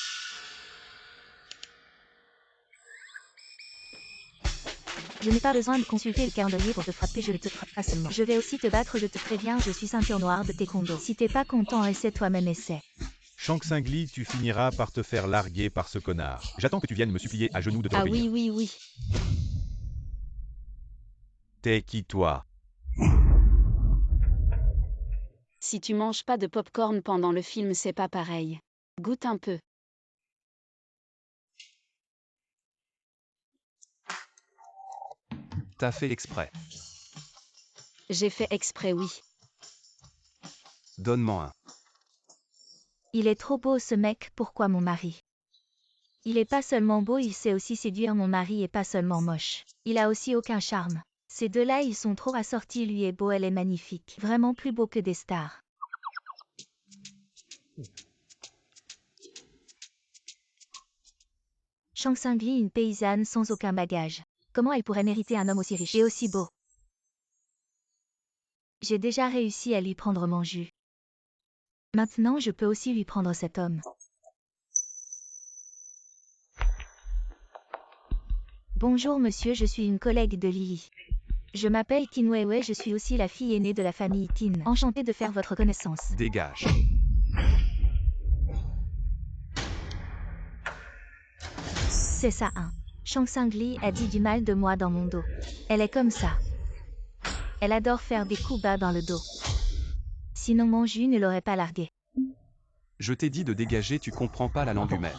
Je n'ai pas besoin de consulter le calendrier pour te frapper, je ne te frappe pas seulement. Je vais aussi te battre, je te préviens, je suis ceinture noire de taekwondo. Si t'es pas content, essaie toi-même, essaie. Shank Singli, tu finiras par te faire larguer par ce connard. J'attends que tu viennes me supplier à genoux de te Ah recueillir. oui, oui, oui. T'es qui toi? Si tu manges pas de popcorn pendant le film, c'est pas pareil. Goûte un peu. T'as fait exprès. J'ai fait exprès, oui. Donne-moi un. Il est trop beau ce mec, pourquoi mon mari? Il est pas seulement beau, il sait aussi séduire, mon mari est pas seulement moche. Il a aussi aucun charme. Ces deux-là, ils sont trop assortis, lui est beau, elle est magnifique. Vraiment plus beau que des stars. Shank Singli, une paysanne sans aucun bagage. Comment elle pourrait mériter un homme aussi riche et aussi beau? J'ai déjà réussi à lui prendre mon jus. Maintenant, je peux aussi lui prendre cet homme. Bonjour monsieur, je suis une collègue de Lily. Je m'appelle Tin Weiwei, je suis aussi la fille aînée de la famille Tin. Enchantée de faire votre connaissance. Dégage. C'est ça, hein. Shank Singli a dit du mal de moi dans mon dos. Elle est comme ça. Elle adore faire des coups bas dans le dos. Sinon mon jus ne l'aurait pas largué. Je t'ai dit de dégager, tu comprends pas la langue humaine.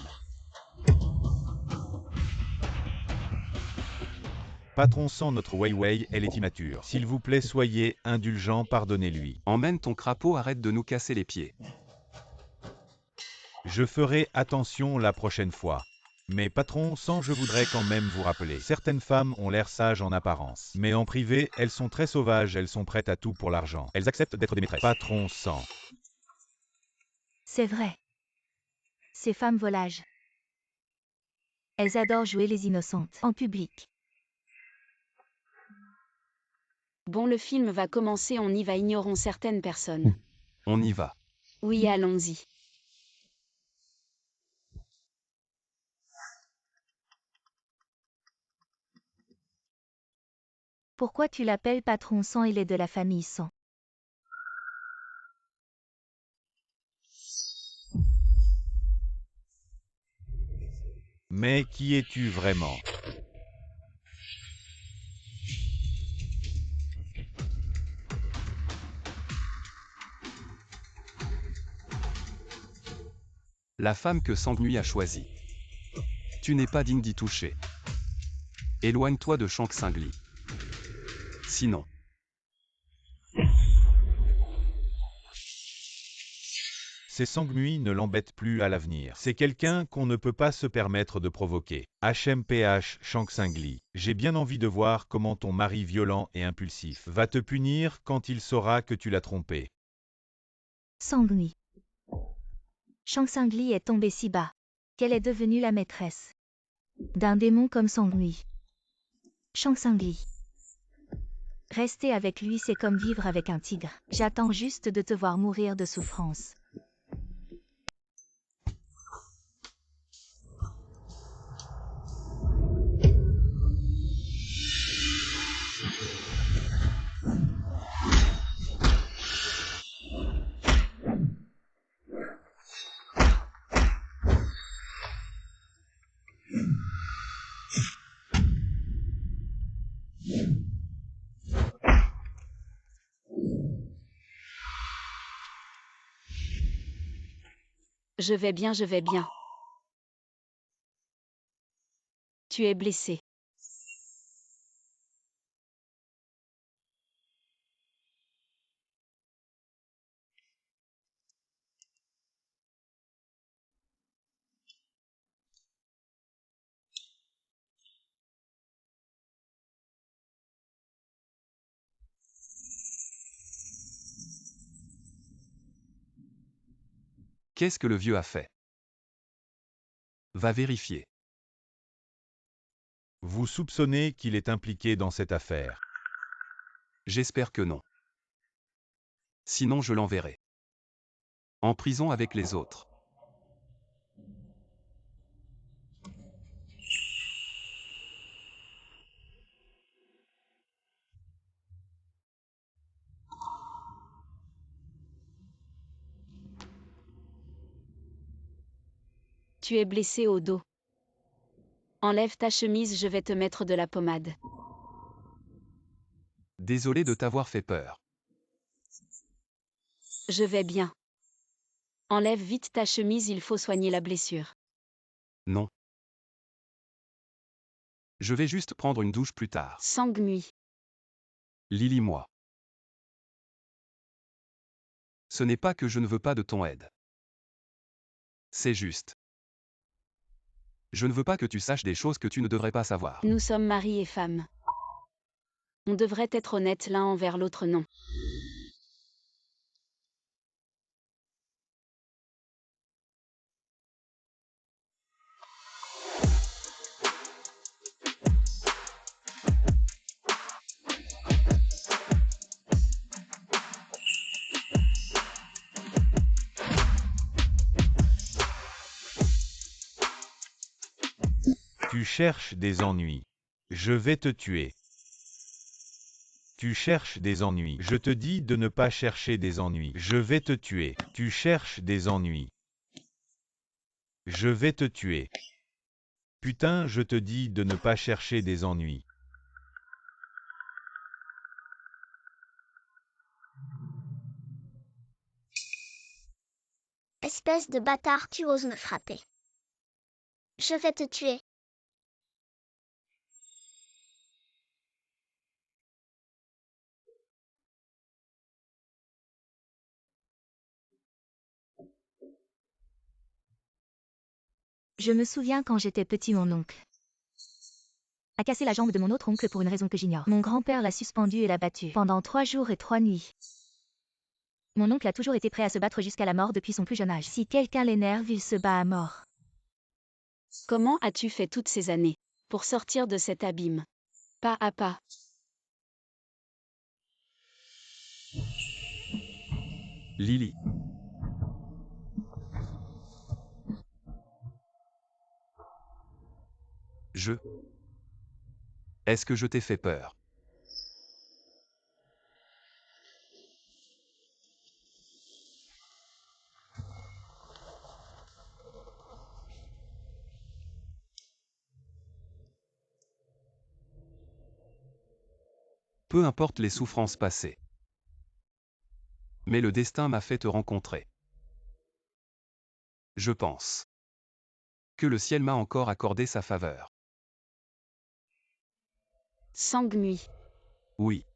Patron sans notre Weiwei, elle est immature. S'il vous plaît, soyez indulgent, pardonnez-lui. Emmène ton crapaud, arrête de nous casser les pieds. Je ferai attention la prochaine fois. Mais patron, sans je voudrais quand même vous rappeler, certaines femmes ont l'air sages en apparence. Mais en privé, elles sont très sauvages, elles sont prêtes à tout pour l'argent. Elles acceptent d'être des maîtresses. Patron sans. C'est vrai. Ces femmes volages. Elles adorent jouer les innocentes en public. Bon, le film va commencer, on y va, ignorons certaines personnes. On y va. Oui, allons-y. Pourquoi tu l'appelles patron sans, il est de la famille sans? Mais qui es-tu vraiment? La femme que Sangui a choisie. Tu n'es pas digne d'y toucher. Éloigne-toi de Shang Tsung. Sinon. Ces Sangui ne l'embêtent plus à l'avenir. C'est quelqu'un qu'on ne peut pas se permettre de provoquer. HMPH Shang Tsung. J'ai bien envie de voir comment ton mari violent et impulsif va te punir quand il saura que tu l'as trompé. Sangui. Shang Tsung est tombée si bas qu'elle est devenue la maîtresse d'un démon comme Sangui. Shang Tsung. Rester avec lui, c'est comme vivre avec un tigre. J'attends juste de te voir mourir de souffrance. Je vais bien, je vais bien. Tu es blessé. Qu'est-ce que le vieux a fait? Va vérifier. Vous soupçonnez qu'il est impliqué dans cette affaire. J'espère que non. Sinon je l'enverrai. En prison avec les autres. Tu es blessé au dos. Enlève ta chemise, je vais te mettre de la pommade. Désolé de t'avoir fait peur. Je vais bien. Enlève vite ta chemise, il faut soigner la blessure. Non. Je vais juste prendre une douche plus tard. Sangui. Lily, moi. Ce n'est pas que je ne veux pas de ton aide. C'est juste. Je ne veux pas que tu saches des choses que tu ne devrais pas savoir. Nous sommes mari et femme. On devrait être honnête l'un envers l'autre, non. Tu cherches des ennuis. Je vais te tuer. Tu cherches des ennuis. Je te dis de ne pas chercher des ennuis. Je vais te tuer. Tu cherches des ennuis. Je vais te tuer. Putain, je te dis de ne pas chercher des ennuis. Espèce de bâtard, tu oses me frapper. Je vais te tuer. Je me souviens quand j'étais petit, mon oncle a cassé la jambe de mon autre oncle pour une raison que j'ignore. Mon grand-père l'a suspendu et l'a battu pendant 3 jours et 3 nuits. Mon oncle a toujours été prêt à se battre jusqu'à la mort depuis son plus jeune âge. Si quelqu'un l'énerve, il se bat à mort. Comment as-tu fait toutes ces années pour sortir de cet abîme? Pas à pas. Lily. Est-ce que je t'ai fait peur? Peu importe les souffrances passées. Mais le destin m'a fait te rencontrer. Je pense que le ciel m'a encore accordé sa faveur. Sang-Nuit. Oui.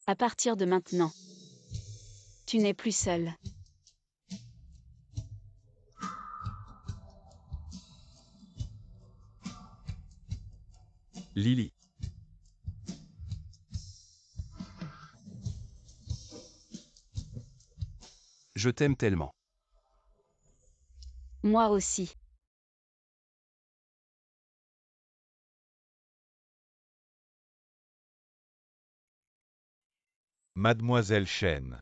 À partir de maintenant, tu n'es plus seul. Lily. Je t'aime tellement. Moi aussi. Mademoiselle Chen.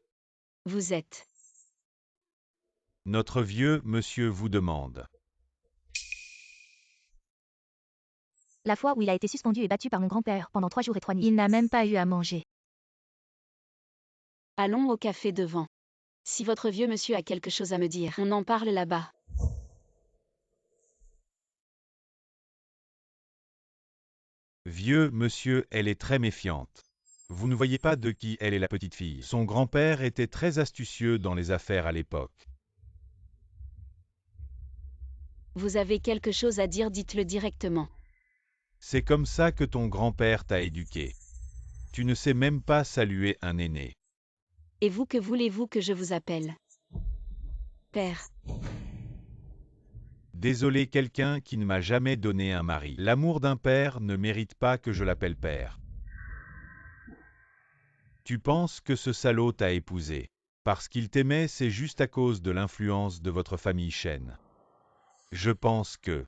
Vous êtes. Notre vieux monsieur vous demande. La fois où il a été suspendu et battu par mon grand-père pendant 3 jours et 3 nuits, il n'a même pas eu à manger. Allons au café devant. Si votre vieux monsieur a quelque chose à me dire, on en parle là-bas. Vieux monsieur, elle est très méfiante. Vous ne voyez pas de qui elle est la petite fille. Son grand-père était très astucieux dans les affaires à l'époque. Vous avez quelque chose à dire, dites-le directement. C'est comme ça que ton grand-père t'a éduqué. Tu ne sais même pas saluer un aîné. Et vous, que voulez-vous que je vous appelle? Père. Désolé, quelqu'un qui ne m'a jamais donné un mari. L'amour d'un père ne mérite pas que je l'appelle père. Tu penses que ce salaud t'a épousé. Parce qu'il t'aimait, c'est juste à cause de l'influence de votre famille Chen. Je pense que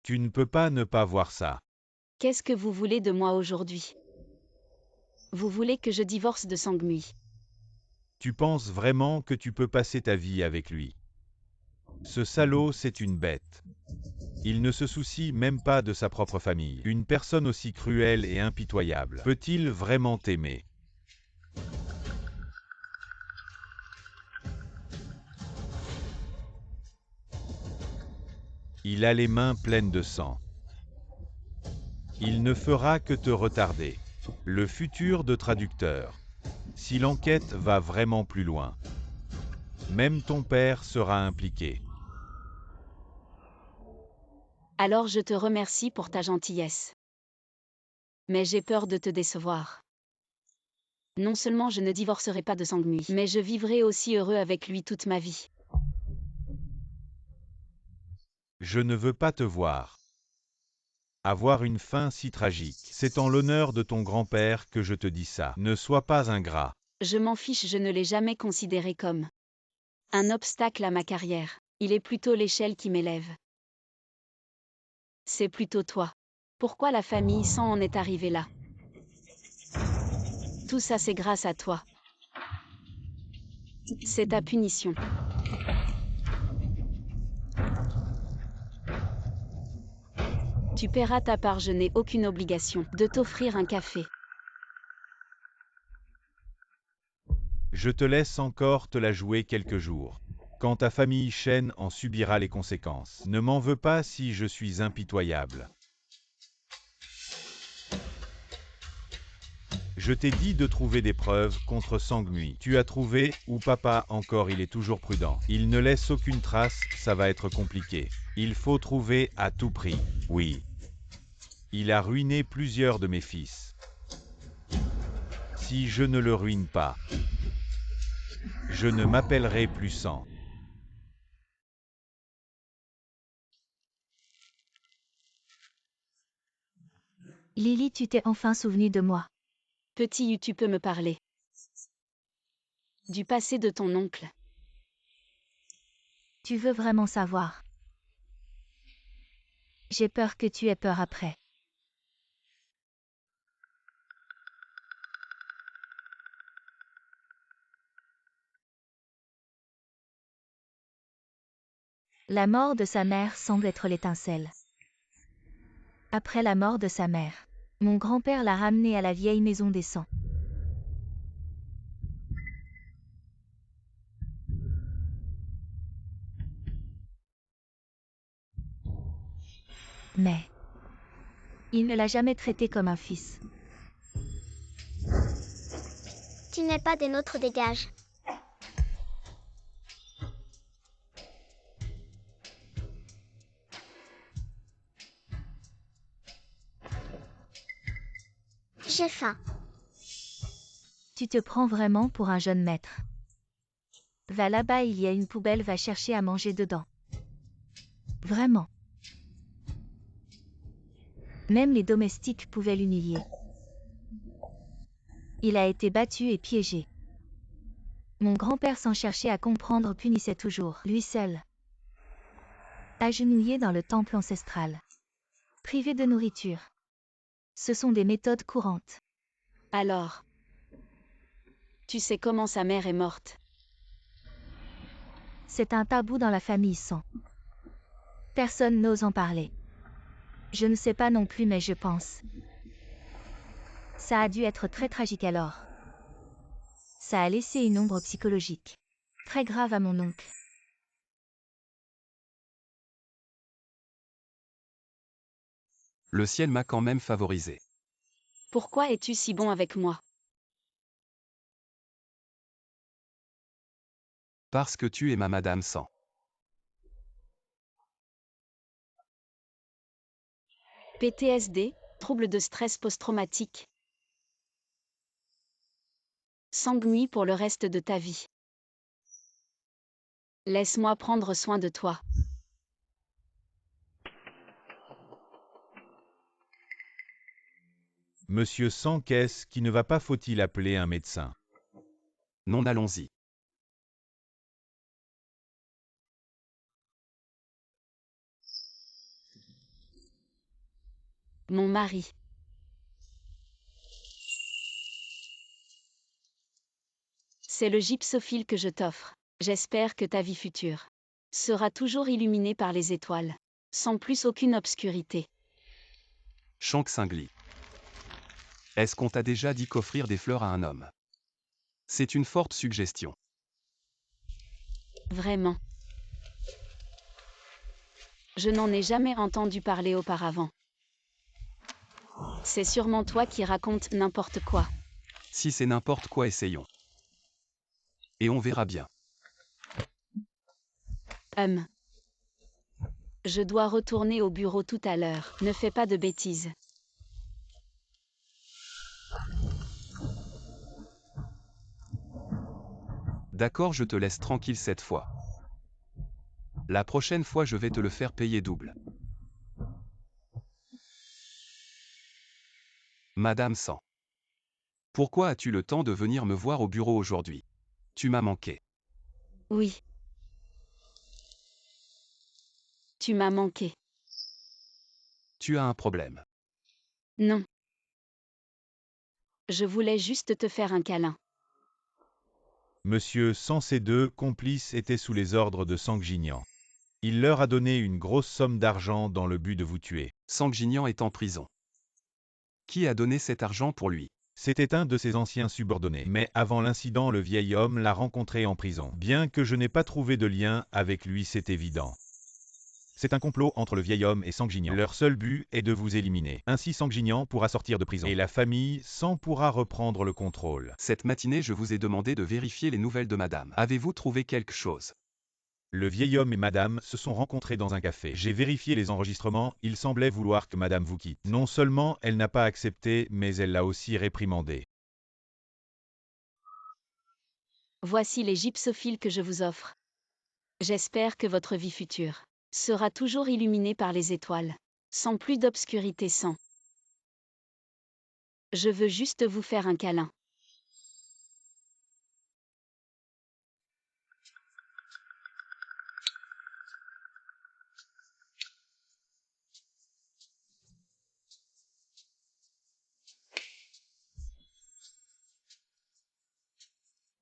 tu ne peux pas ne pas voir ça. Qu'est-ce que vous voulez de moi aujourd'hui? Vous voulez que je divorce de Sang-Nuit? Tu penses vraiment que tu peux passer ta vie avec lui? Ce salaud, c'est une bête. Il ne se soucie même pas de sa propre famille. Une personne aussi cruelle et impitoyable, peut-il vraiment t'aimer? Il a les mains pleines de sang. Il ne fera que te retarder. Le futur de traducteur. Si l'enquête va vraiment plus loin, même ton père sera impliqué. Alors je te remercie pour ta gentillesse. Mais j'ai peur de te décevoir. Non seulement je ne divorcerai pas de Sang-Nuit, mais je vivrai aussi heureux avec lui toute ma vie. Je ne veux pas te voir avoir une fin si tragique. C'est en l'honneur de ton grand-père que je te dis ça. Ne sois pas ingrat. Je m'en fiche, je ne l'ai jamais considéré comme un obstacle à ma carrière. Il est plutôt l'échelle qui m'élève. C'est plutôt toi. Pourquoi la famille Sang en est arrivée là? Tout ça c'est grâce à toi. C'est ta punition. Tu paieras ta part, je n'ai aucune obligation de t'offrir un café. Je te laisse encore te la jouer quelques jours. Quand ta famille Chen en subira les conséquences. Ne m'en veux pas si je suis impitoyable. Je t'ai dit de trouver des preuves contre Sang-Nuit. Tu as trouvé, ou papa encore il est toujours prudent. Il ne laisse aucune trace, ça va être compliqué. Il faut trouver à tout prix. Oui. Il a ruiné plusieurs de mes fils. si je ne le ruine pas. Je ne m'appellerai plus Sang. Lily, tu t'es enfin souvenu de moi. Petit, tu peux me parler du passé de ton oncle. Tu veux vraiment savoir? J'ai peur que tu aies peur après. La mort de sa mère semble être l'étincelle. Après la mort de sa mère, mon grand-père l'a ramenée à la vieille maison des Sangs. Mais il ne l'a jamais traité comme un fils. Tu n'es pas des nôtres, dégage. J'ai faim. Tu te prends vraiment pour un jeune maître. Va là-bas, il y a une poubelle, va chercher à manger dedans. Vraiment. Même les domestiques pouvaient l'humilier. Il a été battu et piégé. Mon grand-père, sans chercher à comprendre, punissait toujours, lui seul. Agenouillé dans le temple ancestral. Privé de nourriture. Ce sont des méthodes courantes. Alors, tu sais comment sa mère est morte? C'est un tabou dans la famille Sang. Personne n'ose en parler. Je ne sais pas non plus, mais je pense. Ça a dû être très tragique alors. Ça a laissé une ombre psychologique très grave à mon oncle. Le ciel m'a quand même favorisé. Pourquoi es-tu si bon avec moi? Parce que tu es ma Madame Sang. PTSD, trouble de stress post-traumatique. Sanguine pour le reste de ta vie. Laisse-moi prendre soin de toi. Monsieur Sang, qu'est-ce qui ne va pas, faut-il appeler un médecin? Non, allons-y. Mon mari. C'est le gypsophile que je t'offre. J'espère que ta vie future sera toujours illuminée par les étoiles, sans plus aucune obscurité. Shank Singly. Est-ce qu'on t'a déjà dit qu'offrir des fleurs à un homme? C'est une forte suggestion. Vraiment. Je n'en ai jamais entendu parler auparavant. C'est sûrement toi qui racontes n'importe quoi. Si c'est n'importe quoi, essayons. Et on verra bien. Je dois retourner au bureau tout à l'heure. Ne fais pas de bêtises. D'accord, je te laisse tranquille cette fois. La prochaine fois, je vais te le faire payer double. Madame Sang. Pourquoi as-tu le temps de venir me voir au bureau aujourd'hui? Tu m'as manqué. Oui. Tu m'as manqué. Tu as un problème. Non. Je voulais juste te faire un câlin. Monsieur Sang, ces deux complices étaient sous les ordres de Sanguignan. Il leur a donné une grosse somme d'argent dans le but de vous tuer. Sanguignan est en prison. Qui a donné cet argent pour lui? C'était un de ses anciens subordonnés. Mais avant l'incident, le vieil homme l'a rencontré en prison. Bien que je n'ai pas trouvé de lien avec lui, c'est évident. C'est un complot entre le vieil homme et Sanguignan. Leur seul but est de vous éliminer. Ainsi Sanguignan pourra sortir de prison. Et la famille Sang pourra reprendre le contrôle. Cette matinée, je vous ai demandé de vérifier les nouvelles de madame. Avez-vous trouvé quelque chose? Le vieil homme et madame se sont rencontrés dans un café. J'ai vérifié les enregistrements, il semblait vouloir que madame vous quitte. Non seulement elle n'a pas accepté, mais elle l'a aussi réprimandé. Voici les gypsophiles que je vous offre. J'espère que votre vie future sera toujours illuminée par les étoiles, sans plus d'obscurité sans. Je veux juste vous faire un câlin.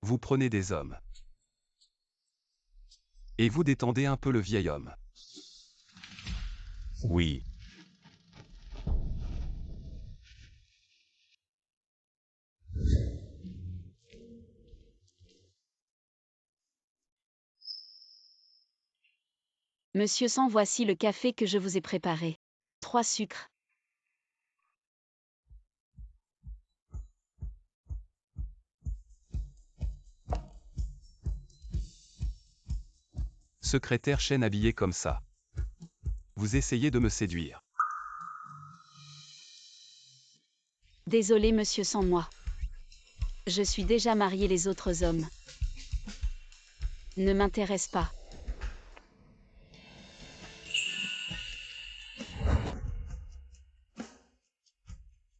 Vous prenez des hommes. Et vous détendez un peu le vieil homme. Oui. Monsieur Sang, voici le café que je vous ai préparé. 3 sucres. Secrétaire Chen habillé comme ça. Vous essayez de me séduire. Désolé monsieur sans moi. Je suis déjà marié, les autres hommes ne m'intéressent pas.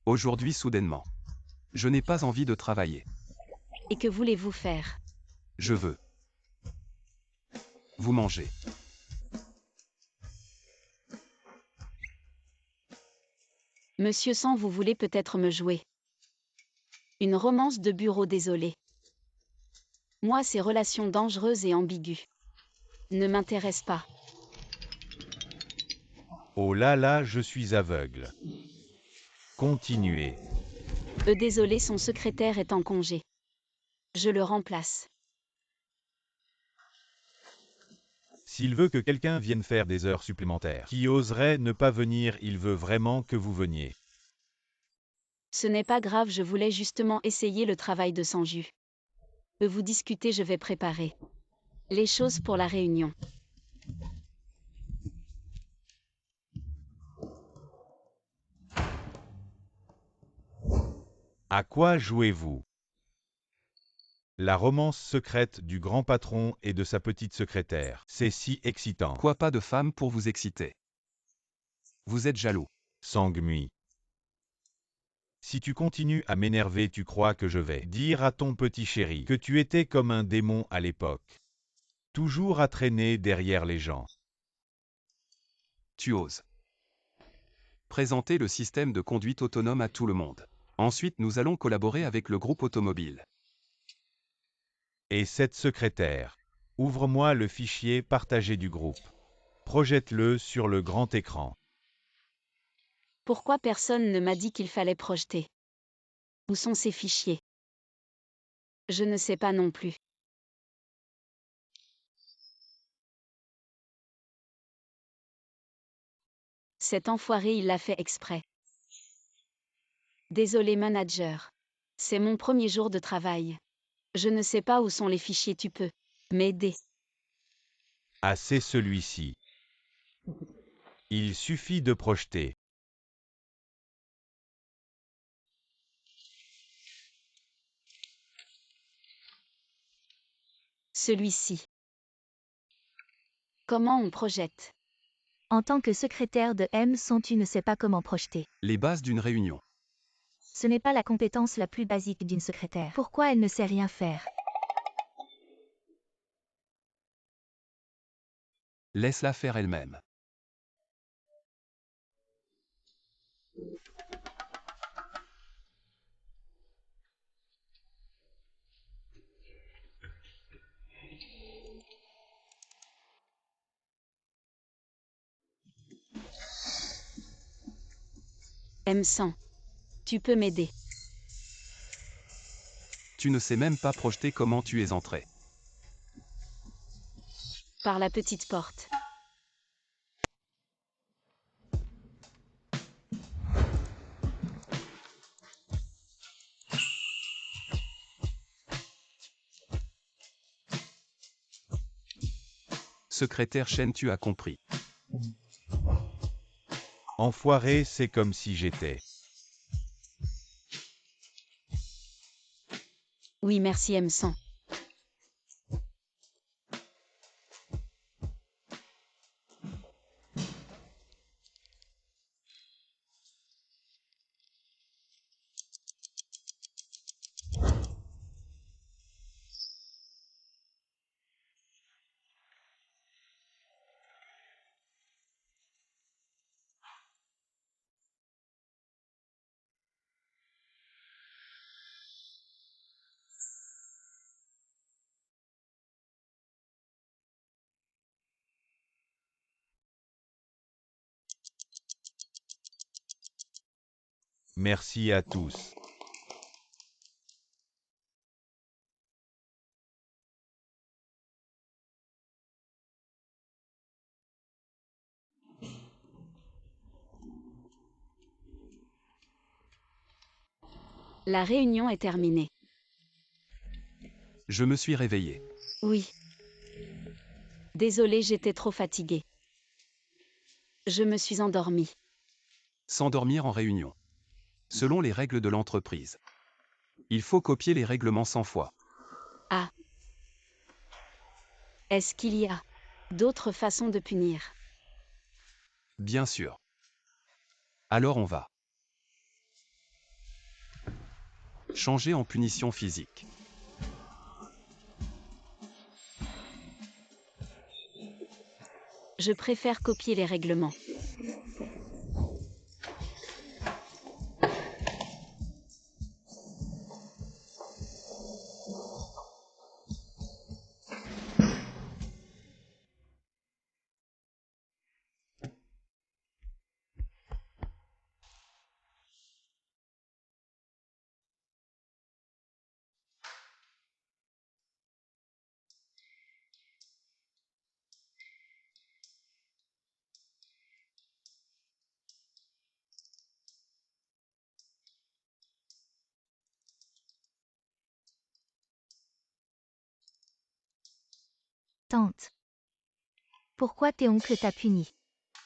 Aujourd'hui soudainement. Je n'ai pas envie de travailler. Et que voulez-vous faire? Je veux. Vous mangez. Monsieur Sang, vous voulez peut-être me jouer une romance de bureau, désolé. Moi, ces relations dangereuses et ambiguës ne m'intéressent pas. Oh là là, je suis aveugle. Continuez. Désolé, son secrétaire est en congé. Je le remplace. S'il veut que quelqu'un vienne faire des heures supplémentaires, qui oserait ne pas venir, il veut vraiment que vous veniez. Ce n'est pas grave, je voulais justement essayer le travail de Sanju. Vous discutez, je vais préparer les choses pour la réunion. À quoi jouez-vous? La romance secrète du grand patron et de sa petite secrétaire. C'est si excitant. Quoi, pas de femme pour vous exciter? Vous êtes jaloux. Sangmi. Si tu continues à m'énerver, tu crois que je vais dire à ton petit chéri que tu étais comme un démon à l'époque. Toujours à traîner derrière les gens. Tu oses. Présenter le système de conduite autonome à tout le monde. Ensuite, nous allons collaborer avec le groupe automobile. Et cette secrétaire. Ouvre-moi le fichier partagé du groupe. Projette-le sur le grand écran. Pourquoi personne ne m'a dit qu'il fallait projeter? Où sont ces fichiers? Je ne sais pas non plus. Cet enfoiré, il l'a fait exprès. Désolé manager. C'est mon premier jour de travail. Je ne sais pas où sont les fichiers, tu peux m'aider? Ah, c'est celui-ci. Il suffit de projeter. Celui-ci. Comment on projette? En tant que secrétaire de M. Son, tu ne sais pas comment projeter. Les bases d'une réunion. Ce n'est pas la compétence la plus basique d'une secrétaire. Pourquoi elle ne sait rien faire? Laisse-la faire elle-même. M100. Tu peux m'aider? Tu ne sais même pas projeter comment tu es entré. Par la petite porte. Secrétaire Chen, tu as compris. Enfoiré, c'est comme si j'étais. Oui, merci M100. Merci à tous. La réunion est terminée. Je me suis réveillé. Oui. Désolée, j'étais trop fatiguée. Je me suis endormie. S'endormir en réunion. Selon les règles de l'entreprise. Il faut copier les règlements 100 fois. Ah. Est-ce qu'il y a d'autres façons de punir? Bien sûr. Alors on va changer en punition physique. Je préfère copier les règlements. Tante. Pourquoi tes oncles t'a puni?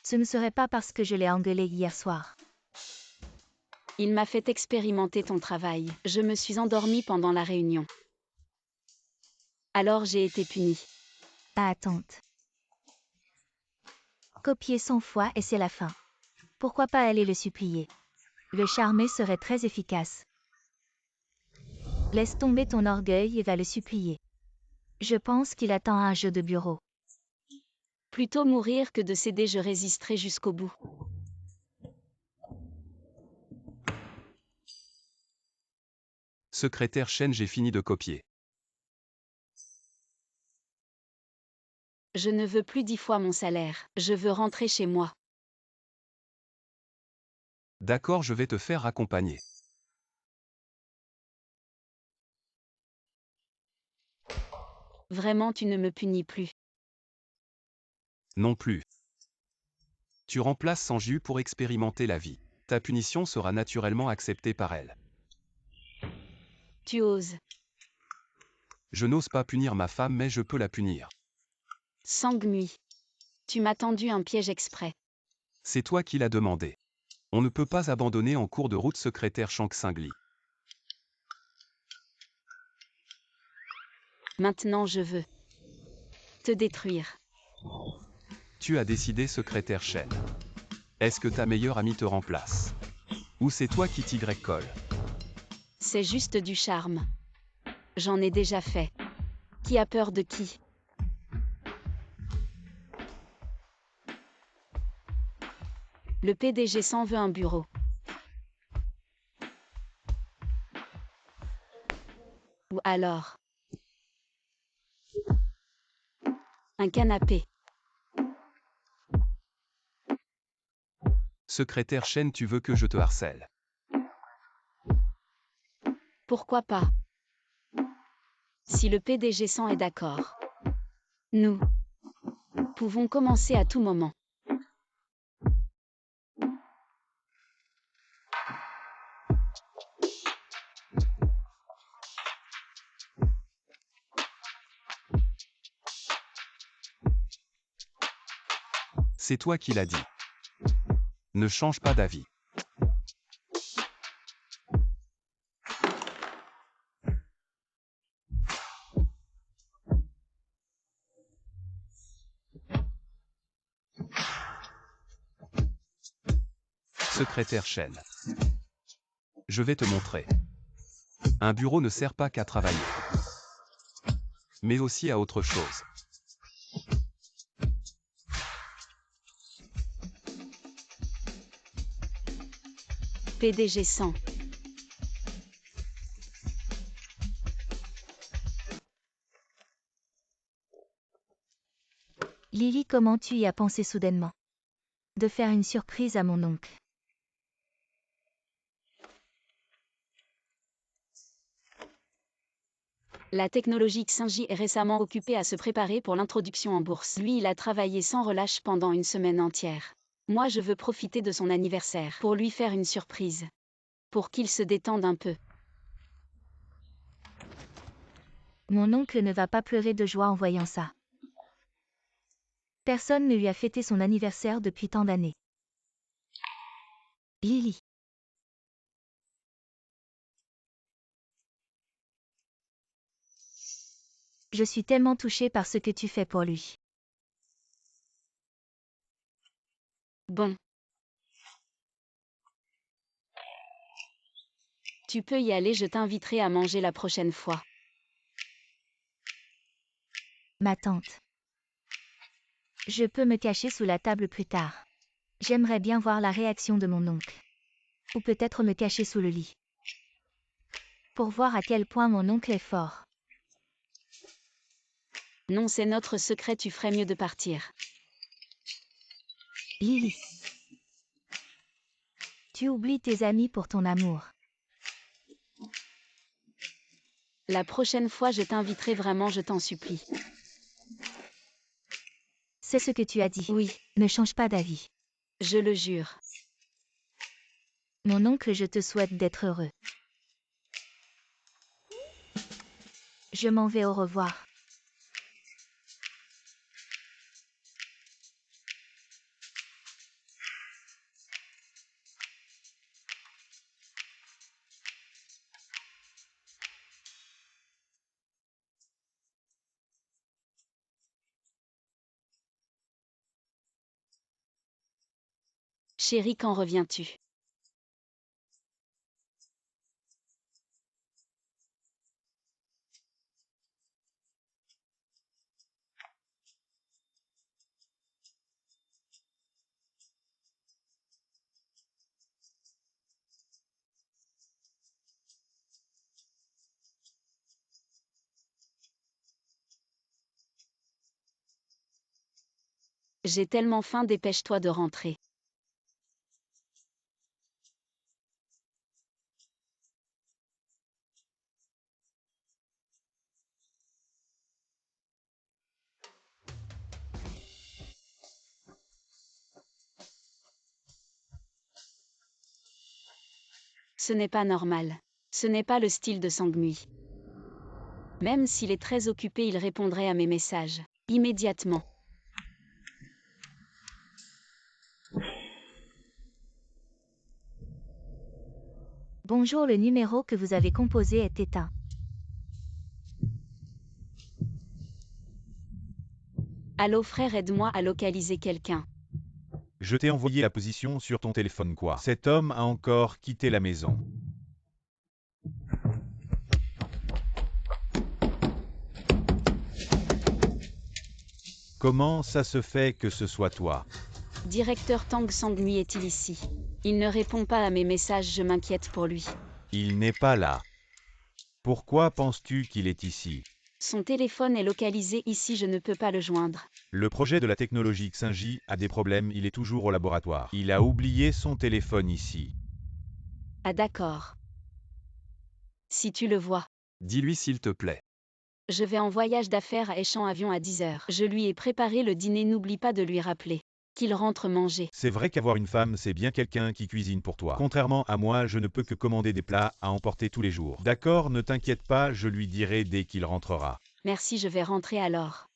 Ce ne serait pas parce que je l'ai engueulé hier soir. Il m'a fait expérimenter ton travail. Je me suis endormie pendant la réunion. Alors j'ai été punie. Ah, tante. Copier 100 fois et c'est la fin. Pourquoi pas aller le supplier? Le charmer serait très efficace. Laisse tomber ton orgueil et va le supplier. Je pense qu'il attend un jeu de bureau. Plutôt mourir que de céder, je résisterai jusqu'au bout. Secrétaire Chen, j'ai fini de copier. Je ne veux plus 10 fois mon salaire. Je veux rentrer chez moi. D'accord, je vais te faire accompagner. Vraiment, tu ne me punis plus. Non plus. Tu remplaces Sanju pour expérimenter la vie. Ta punition sera naturellement acceptée par elle. Tu oses. Je n'ose pas punir ma femme, mais je peux la punir. Sang-Mui. Tu m'as tendu un piège exprès. C'est toi qui l'as demandé. On ne peut pas abandonner en cours de route secrétaire Shang Tsingli. Maintenant je veux te détruire. Tu as décidé secrétaire Chen. Est-ce que ta meilleure amie te remplace? Ou c'est toi qui t'y colle? C'est juste du charme. J'en ai déjà fait. Qui a peur de qui? Le PDG s'en veut un bureau. Ou alors un canapé. Secrétaire Chen, tu veux que je te harcèle? Pourquoi pas? Si le PDG s'en est d'accord. Nous pouvons commencer à tout moment. C'est toi qui l'as dit. Ne change pas d'avis. Secrétaire Chen. Je vais te montrer. Un bureau ne sert pas qu'à travailler, mais aussi à autre chose. PDG 100. Lily, comment tu y as pensé soudainement? De faire une surprise à mon oncle. La technologie Xinji est récemment occupée à se préparer pour l'introduction en bourse. Lui, il a travaillé sans relâche pendant une semaine entière. Moi, je veux profiter de son anniversaire pour lui faire une surprise. Pour qu'il se détende un peu. Mon oncle ne va pas pleurer de joie en voyant ça. Personne ne lui a fêté son anniversaire depuis tant d'années. Lily. Je suis tellement touchée par ce que tu fais pour lui. Bon. Tu peux y aller, je t'inviterai à manger la prochaine fois. Ma tante. Je peux me cacher sous la table plus tard. J'aimerais bien voir la réaction de mon oncle. Ou peut-être me cacher sous le lit. Pour voir à quel point mon oncle est fort. Non, c'est notre secret, tu ferais mieux de partir. Lily. Tu oublies tes amis pour ton amour. La prochaine fois, je t'inviterai vraiment, je t'en supplie. C'est ce que tu as dit. Oui, Ne change pas d'avis. je le jure. Mon oncle, je te souhaite d'être heureux. Je m'en vais, au revoir. Chérie, quand reviens-tu? J'ai tellement faim, dépêche-toi de rentrer. Ce n'est pas normal. Ce n'est pas le style de Sangmui. Même s'il est très occupé, il répondrait à mes messages. Immédiatement. Bonjour, le numéro que vous avez composé est éteint. Allô frère, aide-moi à localiser quelqu'un. Je t'ai envoyé la position sur ton téléphone quoi. Cet homme a encore quitté la maison. Comment ça se fait que ce soit toi? Directeur Tang Sangmui est-il ici? Il ne répond pas à mes messages, je m'inquiète pour lui. Il n'est pas là. Pourquoi penses-tu qu'il est ici? Son téléphone est localisé ici, je ne peux pas le joindre. Le projet de la technologie Xinji a des problèmes, il est toujours au laboratoire. Il a oublié son téléphone ici. Ah d'accord. Si tu le vois. Dis-lui s'il te plaît. Je vais en voyage d'affaires à Échamps Avion à 10 heures. Je lui ai préparé le dîner, n'oublie pas de lui rappeler. Qu'il rentre manger. C'est vrai qu'avoir une femme, c'est bien quelqu'un qui cuisine pour toi. Contrairement à moi, je ne peux que commander des plats à emporter tous les jours. D'accord, ne t'inquiète pas, je lui dirai dès qu'il rentrera. Merci, je vais rentrer alors.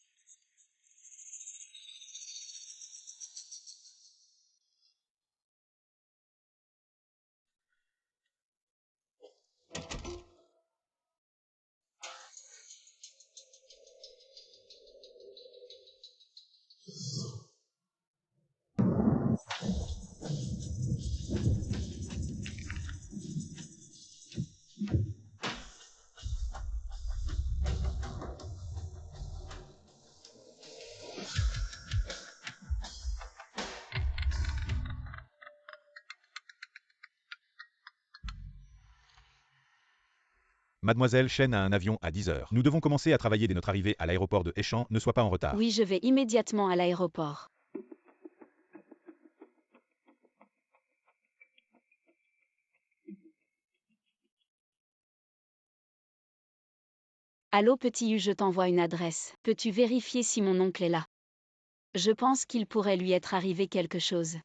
Mademoiselle Chen a un avion à 10 heures. Nous devons commencer à travailler dès notre arrivée à l'aéroport de Échamps, ne sois pas en retard. Oui, je vais immédiatement à l'aéroport. Allô petit Hu, je t'envoie une adresse. Peux-tu vérifier si mon oncle est là? Je pense qu'il pourrait lui être arrivé quelque chose.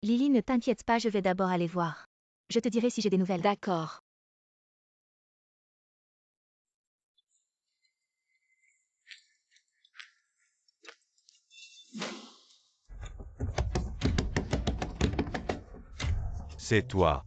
Lily, ne t'inquiète pas, je vais d'abord aller voir. Je te dirai si j'ai des nouvelles. D'accord. C'est toi.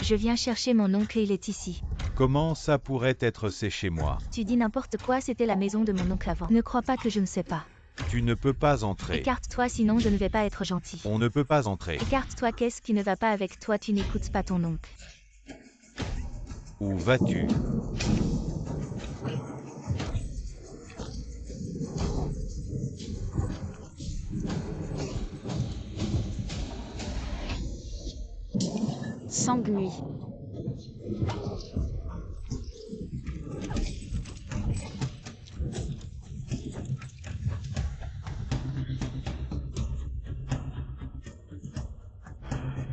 Je viens chercher mon oncle et il est ici. Comment ça pourrait être c'est chez moi? Tu dis n'importe quoi, c'était la maison de mon oncle avant. Ne crois pas que je ne sais pas. Tu ne peux pas entrer. Écarte-toi, sinon je ne vais pas être gentil. On ne peut pas entrer. Écarte-toi, qu'est-ce qui ne va pas avec toi? Tu n'écoutes pas ton oncle. Où vas-tu? Sangue-nuit.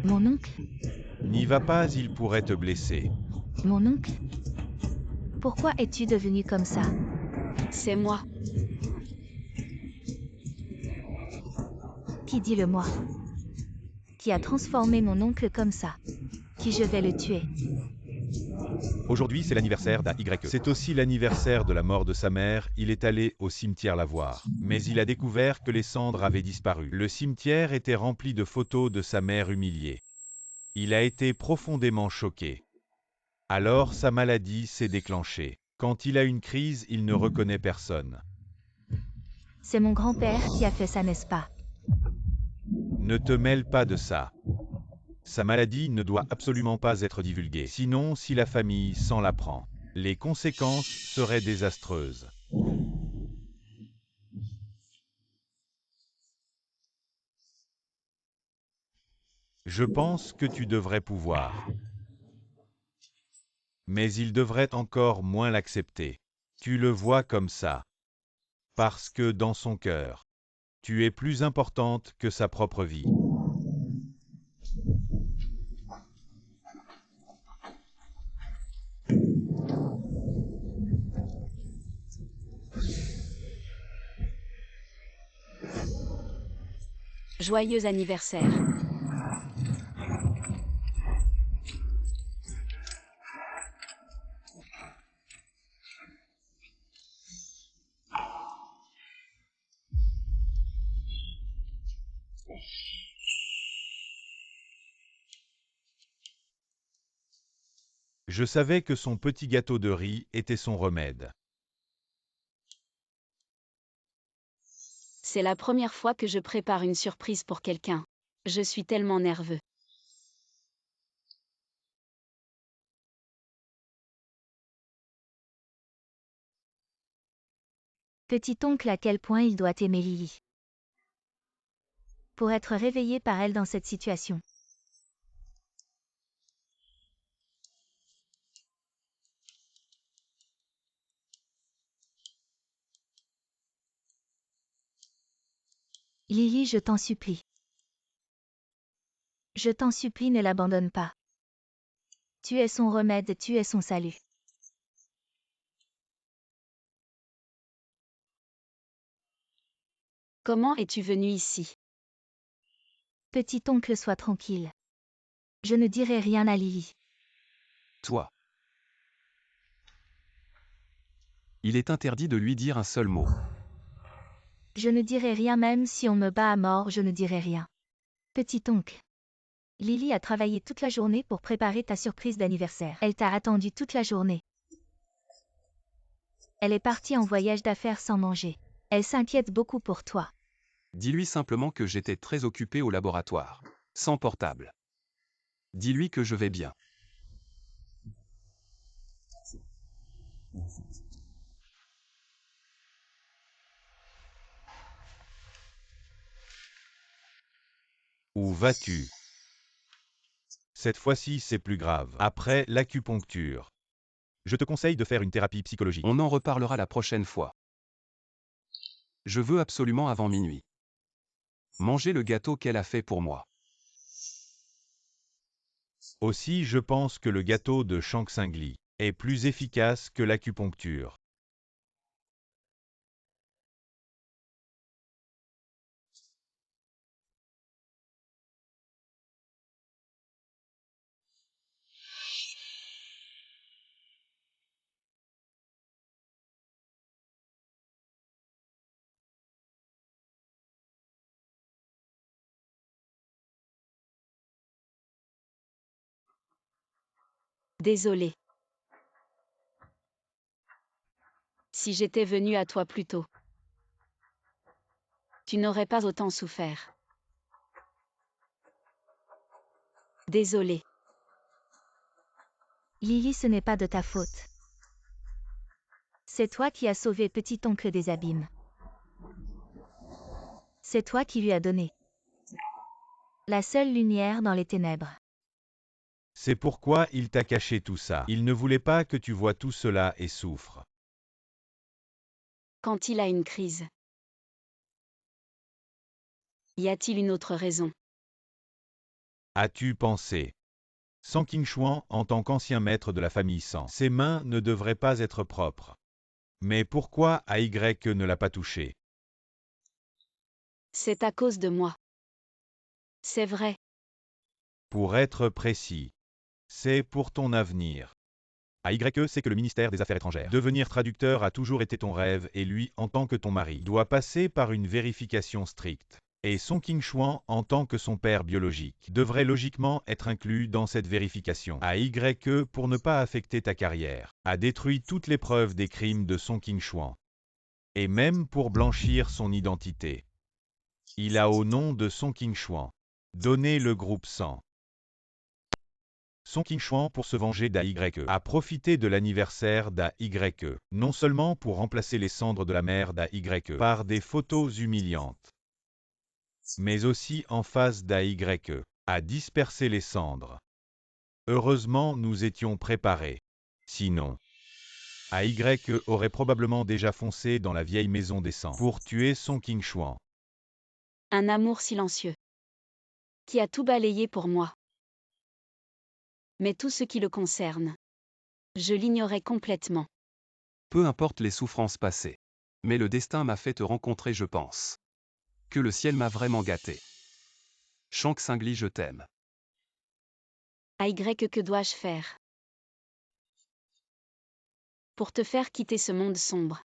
Mon oncle? N'y va pas, il pourrait te blesser. Mon oncle? Pourquoi es-tu devenu comme ça? C'est moi. Qui dit le moi? Qui a transformé mon oncle comme ça? Qui je vais le tuer? Aujourd'hui, c'est l'anniversaire d'AY. C'est aussi l'anniversaire de la mort de sa mère. Il est allé au cimetière la voir. Mais il a découvert que les cendres avaient disparu. Le cimetière était rempli de photos de sa mère humiliée. Il a été profondément choqué. Alors sa maladie s'est déclenchée. Quand il a une crise, il ne reconnaît personne. C'est mon grand-père qui a fait ça, n'est-ce pas? Ne te mêle pas de ça. Sa maladie ne doit absolument pas être divulguée. Sinon, si la famille s'en l'apprend, les conséquences seraient désastreuses. Je pense que tu devrais pouvoir. Mais il devrait encore moins l'accepter. Tu le vois comme ça. Parce que dans son cœur, tu es plus importante que sa propre vie. Joyeux anniversaire. Je savais que son petit gâteau de riz était son remède. C'est la première fois que je prépare une surprise pour quelqu'un. Je suis tellement nerveux. Petit oncle, à quel point il doit aimer Lily. Pour être réveillé par elle dans cette situation. Lily, je t'en supplie. Je t'en supplie, ne l'abandonne pas. Tu es son remède, tu es son salut. Comment es-tu venu ici? Petit oncle, sois tranquille. Je ne dirai rien à Lily. Toi. Il est interdit de lui dire un seul mot. Je ne dirai rien, même si on me bat à mort, je ne dirai rien. Petit oncle. Lily a travaillé toute la journée pour préparer ta surprise d'anniversaire. Elle t'a attendu toute la journée. Elle est partie en voyage d'affaires sans manger. Elle s'inquiète beaucoup pour toi. Dis-lui simplement que j'étais très occupé au laboratoire. Sans portable. Dis-lui que je vais bien. Où vas-tu? Cette fois-ci, c'est plus grave. Après l'acupuncture, je te conseille de faire une thérapie psychologique. On en reparlera la prochaine fois. Je veux absolument avant minuit. Manger le gâteau qu'elle a fait pour moi. Aussi, je pense que le gâteau de Shang Tsung Lee est plus efficace que l'acupuncture. Désolé. Si j'étais venu à toi plus tôt, tu n'aurais pas autant souffert. Désolé. Lily, ce n'est pas de ta faute. C'est toi qui as sauvé petit-oncle des abîmes. C'est toi qui lui as donné la seule lumière dans les ténèbres. C'est pourquoi il t'a caché tout ça. Il ne voulait pas que tu vois tout cela et souffres. Quand il a une crise, y a-t-il une autre raison? As-tu pensé? San Qingshuan, en tant qu'ancien maître de la famille San, ses mains ne devraient pas être propres. Mais pourquoi AY ne l'a pas touché? C'est à cause de moi. C'est vrai. Pour être précis, c'est pour ton avenir. AY, c'est que le ministère des Affaires étrangères. Devenir traducteur a toujours été ton rêve et lui, en tant que ton mari, doit passer par une vérification stricte. Et San Qingshuan, en tant que son père biologique, devrait logiquement être inclus dans cette vérification. AY, pour ne pas affecter ta carrière, a détruit toutes les preuves des crimes de San Qingshuan. Et même pour blanchir son identité. Il a, au nom de San Qingshuan, donné le groupe San. San Qingshuan, pour se venger d'AY, a profité de l'anniversaire d'AY, non seulement pour remplacer les cendres de la mère d'AY par des photos humiliantes, mais aussi en face d'AY, a dispersé les cendres. Heureusement, nous étions préparés. Sinon, AY aurait probablement déjà foncé dans la vieille maison des San pour tuer San Qingshuan. Un amour silencieux. Qui a tout balayé pour moi. Mais tout ce qui le concerne, je l'ignorais complètement. Peu importe les souffrances passées. Mais le destin m'a fait te rencontrer, je pense. Que le ciel m'a vraiment gâté. Shank Singli, je t'aime. AY, que dois-je faire pour te faire quitter ce monde sombre?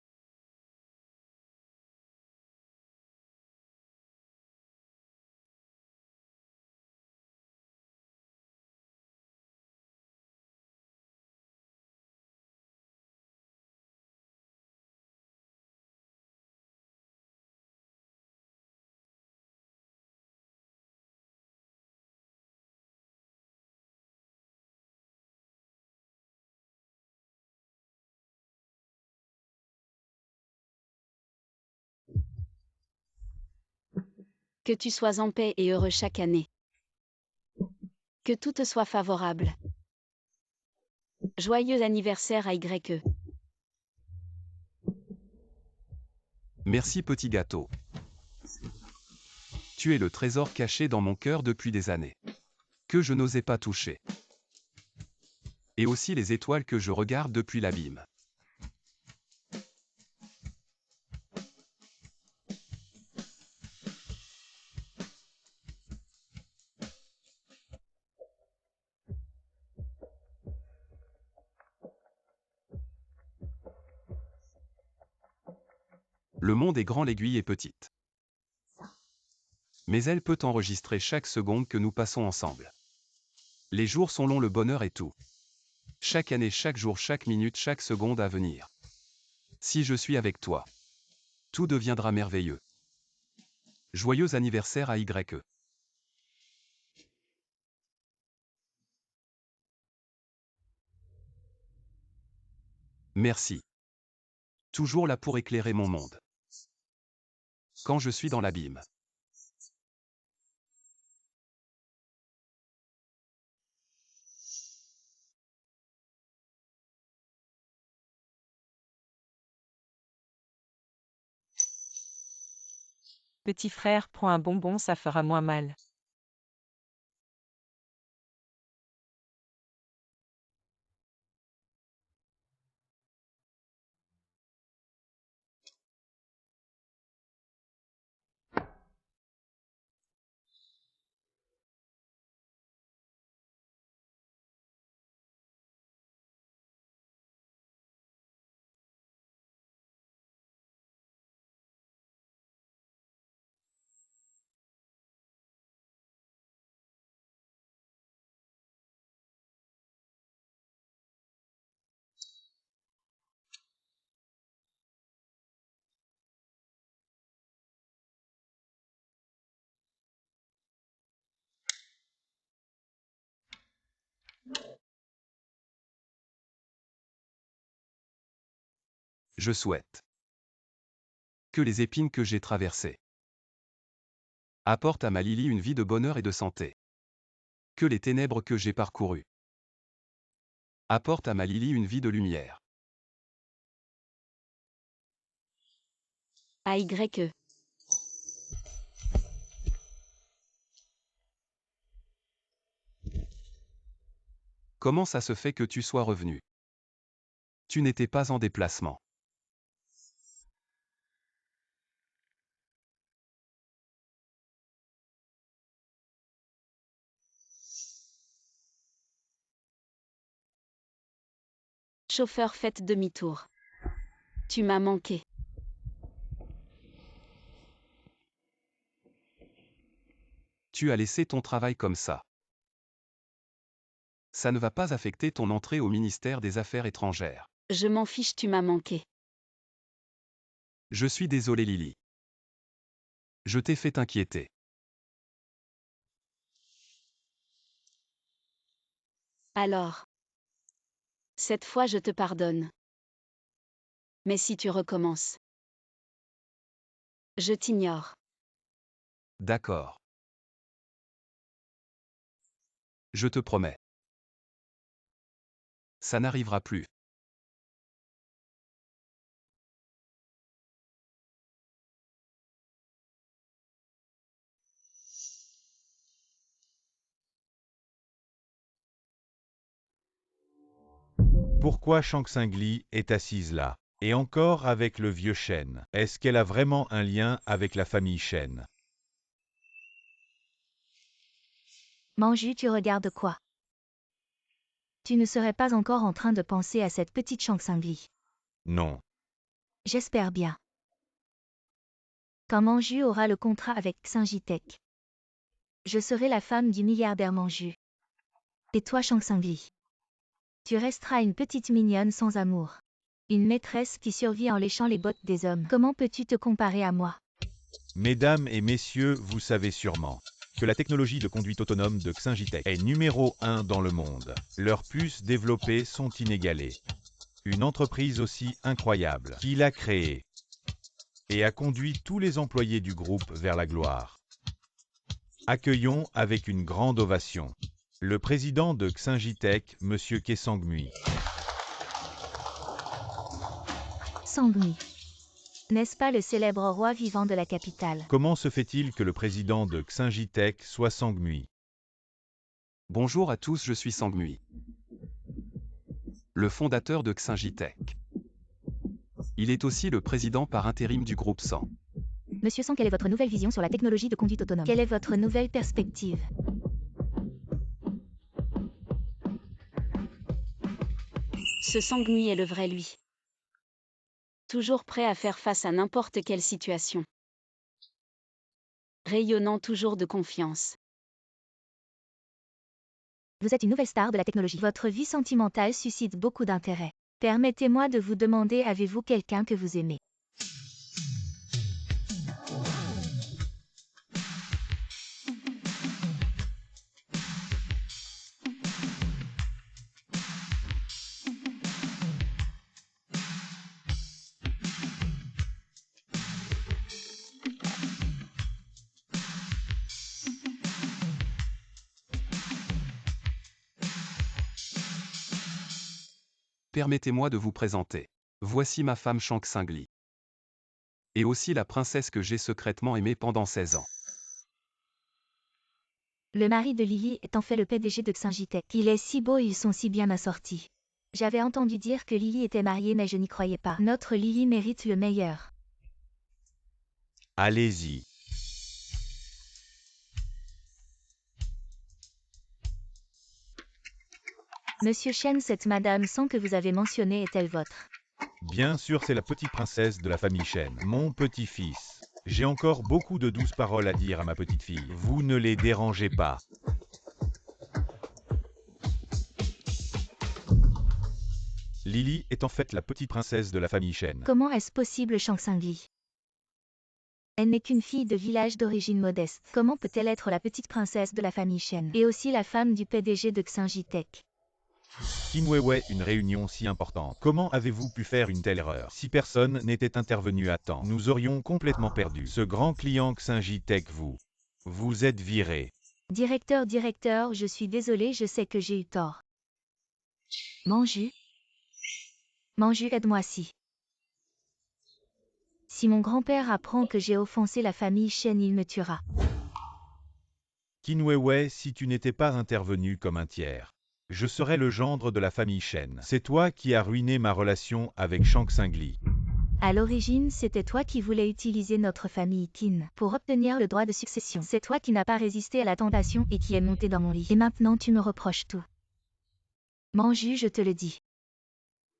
Que tu sois en paix et heureux chaque année. Que tout te soit favorable. Joyeux anniversaire AY. Merci petit gâteau. Tu es le trésor caché dans mon cœur depuis des années. Que je n'osais pas toucher. Et aussi les étoiles que je regarde depuis l'abîme. Le monde est grand, l'aiguille est petite. Mais elle peut enregistrer chaque seconde que nous passons ensemble. Les jours sont longs, le bonheur est tout. Chaque année, chaque jour, chaque minute, chaque seconde à venir. Si je suis avec toi, tout deviendra merveilleux. Joyeux anniversaire AY. Merci. Toujours là pour éclairer mon monde. Quand je suis dans l'abîme. Petit frère, prends un bonbon, ça fera moins mal. Je souhaite que les épines que j'ai traversées apportent à ma Lily une vie de bonheur et de santé. Que les ténèbres que j'ai parcourues apportent à ma Lily une vie de lumière. AYE. Comment ça se fait que tu sois revenu? Tu n'étais pas en déplacement. Chauffeur, faites demi-tour. Tu m'as manqué. Tu as laissé ton travail comme ça. Ça ne va pas affecter ton entrée au ministère des Affaires étrangères. Je m'en fiche, tu m'as manqué. Je suis désolé Lily. Je t'ai fait inquiéter. Alors. Cette fois je te pardonne. Mais si tu recommences. Je t'ignore. D'accord. Je te promets. Ça n'arrivera plus. Pourquoi Shangsingli est assise là? Et encore avec le vieux Shen. Est-ce qu'elle a vraiment un lien avec la famille Shen? Manju, tu regardes quoi? Tu ne serais pas encore en train de penser à cette petite Shangsingli. Non. J'espère bien. Quand Manju aura le contrat avec Xingitech, je serai la femme du milliardaire Manju. Et toi, Shangsingli, tu resteras une petite mignonne sans amour. Une maîtresse qui survit en léchant les bottes des hommes. Comment peux-tu te comparer à moi? Mesdames et messieurs, vous savez sûrement que la technologie de conduite autonome de Xingitech est numéro 1 dans le monde. Leurs puces développées sont inégalées. Une entreprise aussi incroyable qui l'a créée et a conduit tous les employés du groupe vers la gloire. Accueillons avec une grande ovation le président de Xingitech, M. Ke Sangmui. Sangmui. N'est-ce pas le célèbre roi vivant de la capitale? Comment se fait-il que le président de Xingitech soit Sangmui? Bonjour à tous, je suis Sangmui, le fondateur de Xingitech. Il est aussi le président par intérim du groupe 100. Monsieur Sang, quelle est votre nouvelle vision sur la technologie de conduite autonome? Quelle est votre nouvelle perspective? Ce Sangmui est le vrai lui. Toujours prêt à faire face à n'importe quelle situation. Rayonnant toujours de confiance. Vous êtes une nouvelle star de la technologie. Votre vie sentimentale suscite beaucoup d'intérêt. Permettez-moi de vous demander, avez-vous quelqu'un que vous aimez? Permettez-moi de vous présenter. Voici ma femme Shangsingli. Et aussi la princesse que j'ai secrètement aimée pendant 16 ans. Le mari de Lily est en fait le PDG de Xingitech. Il est si beau et ils sont si bien assortis. J'avais entendu dire que Lily était mariée mais je n'y croyais pas. Notre Lily mérite le meilleur. Allez-y. Monsieur Shen, cette madame Sang que vous avez mentionnée est-elle votre? Bien sûr, c'est la petite princesse de la famille Shen, mon petit-fils. J'ai encore beaucoup de douces paroles à dire à ma petite fille. Vous ne les dérangez pas. Lily est en fait la petite princesse de la famille Shen. Comment est-ce possible, Shangsingli? Elle n'est qu'une fille de village d'origine modeste. Comment peut-elle être la petite princesse de la famille Shen et aussi la femme du PDG de Xingitech? Kinwewe, une réunion si importante. Comment avez-vous pu faire une telle erreur? Si personne n'était intervenu à temps, nous aurions complètement perdu. Ce grand client Xinji Tech vous êtes viré. Directeur, je suis désolé, je sais que j'ai eu tort. Manju, aide-moi si. Si mon grand-père apprend que j'ai offensé la famille Shen, il me tuera. Kinwewe, si tu n'étais pas intervenu comme un tiers, je serais le gendre de la famille Shen. C'est toi qui as ruiné ma relation avec Shang Xingli. À l'origine, c'était toi qui voulais utiliser notre famille Qin pour obtenir le droit de succession. C'est toi qui n'as pas résisté à la tentation et qui est monté dans mon lit. Et maintenant tu me reproches tout. Manju, je te le dis.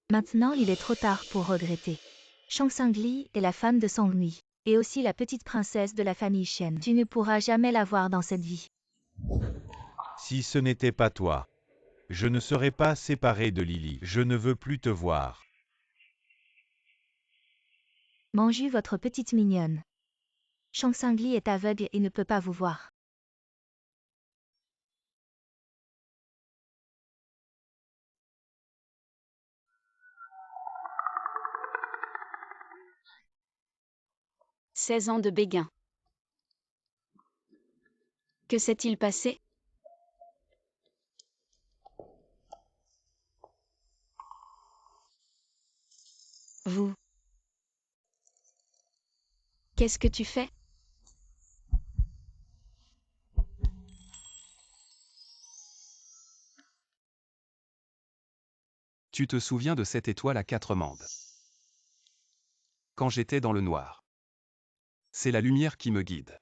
Maintenant il est trop tard pour regretter. Shang Xingli est la femme de Song Nui, et aussi la petite princesse de la famille Shen. Tu ne pourras jamais la voir dans cette vie. Si ce n'était pas toi, je ne serais pas séparé de Lily. Je ne veux plus te voir. Manju, votre petite mignonne. Shang Xingli est aveugle et ne peut pas vous voir. « 16 ans de béguin. Que s'est-il passé? Vous. Qu'est-ce que tu fais? Tu te souviens de cette étoile à 4 mandes? Quand j'étais dans le noir. C'est la lumière qui me guide.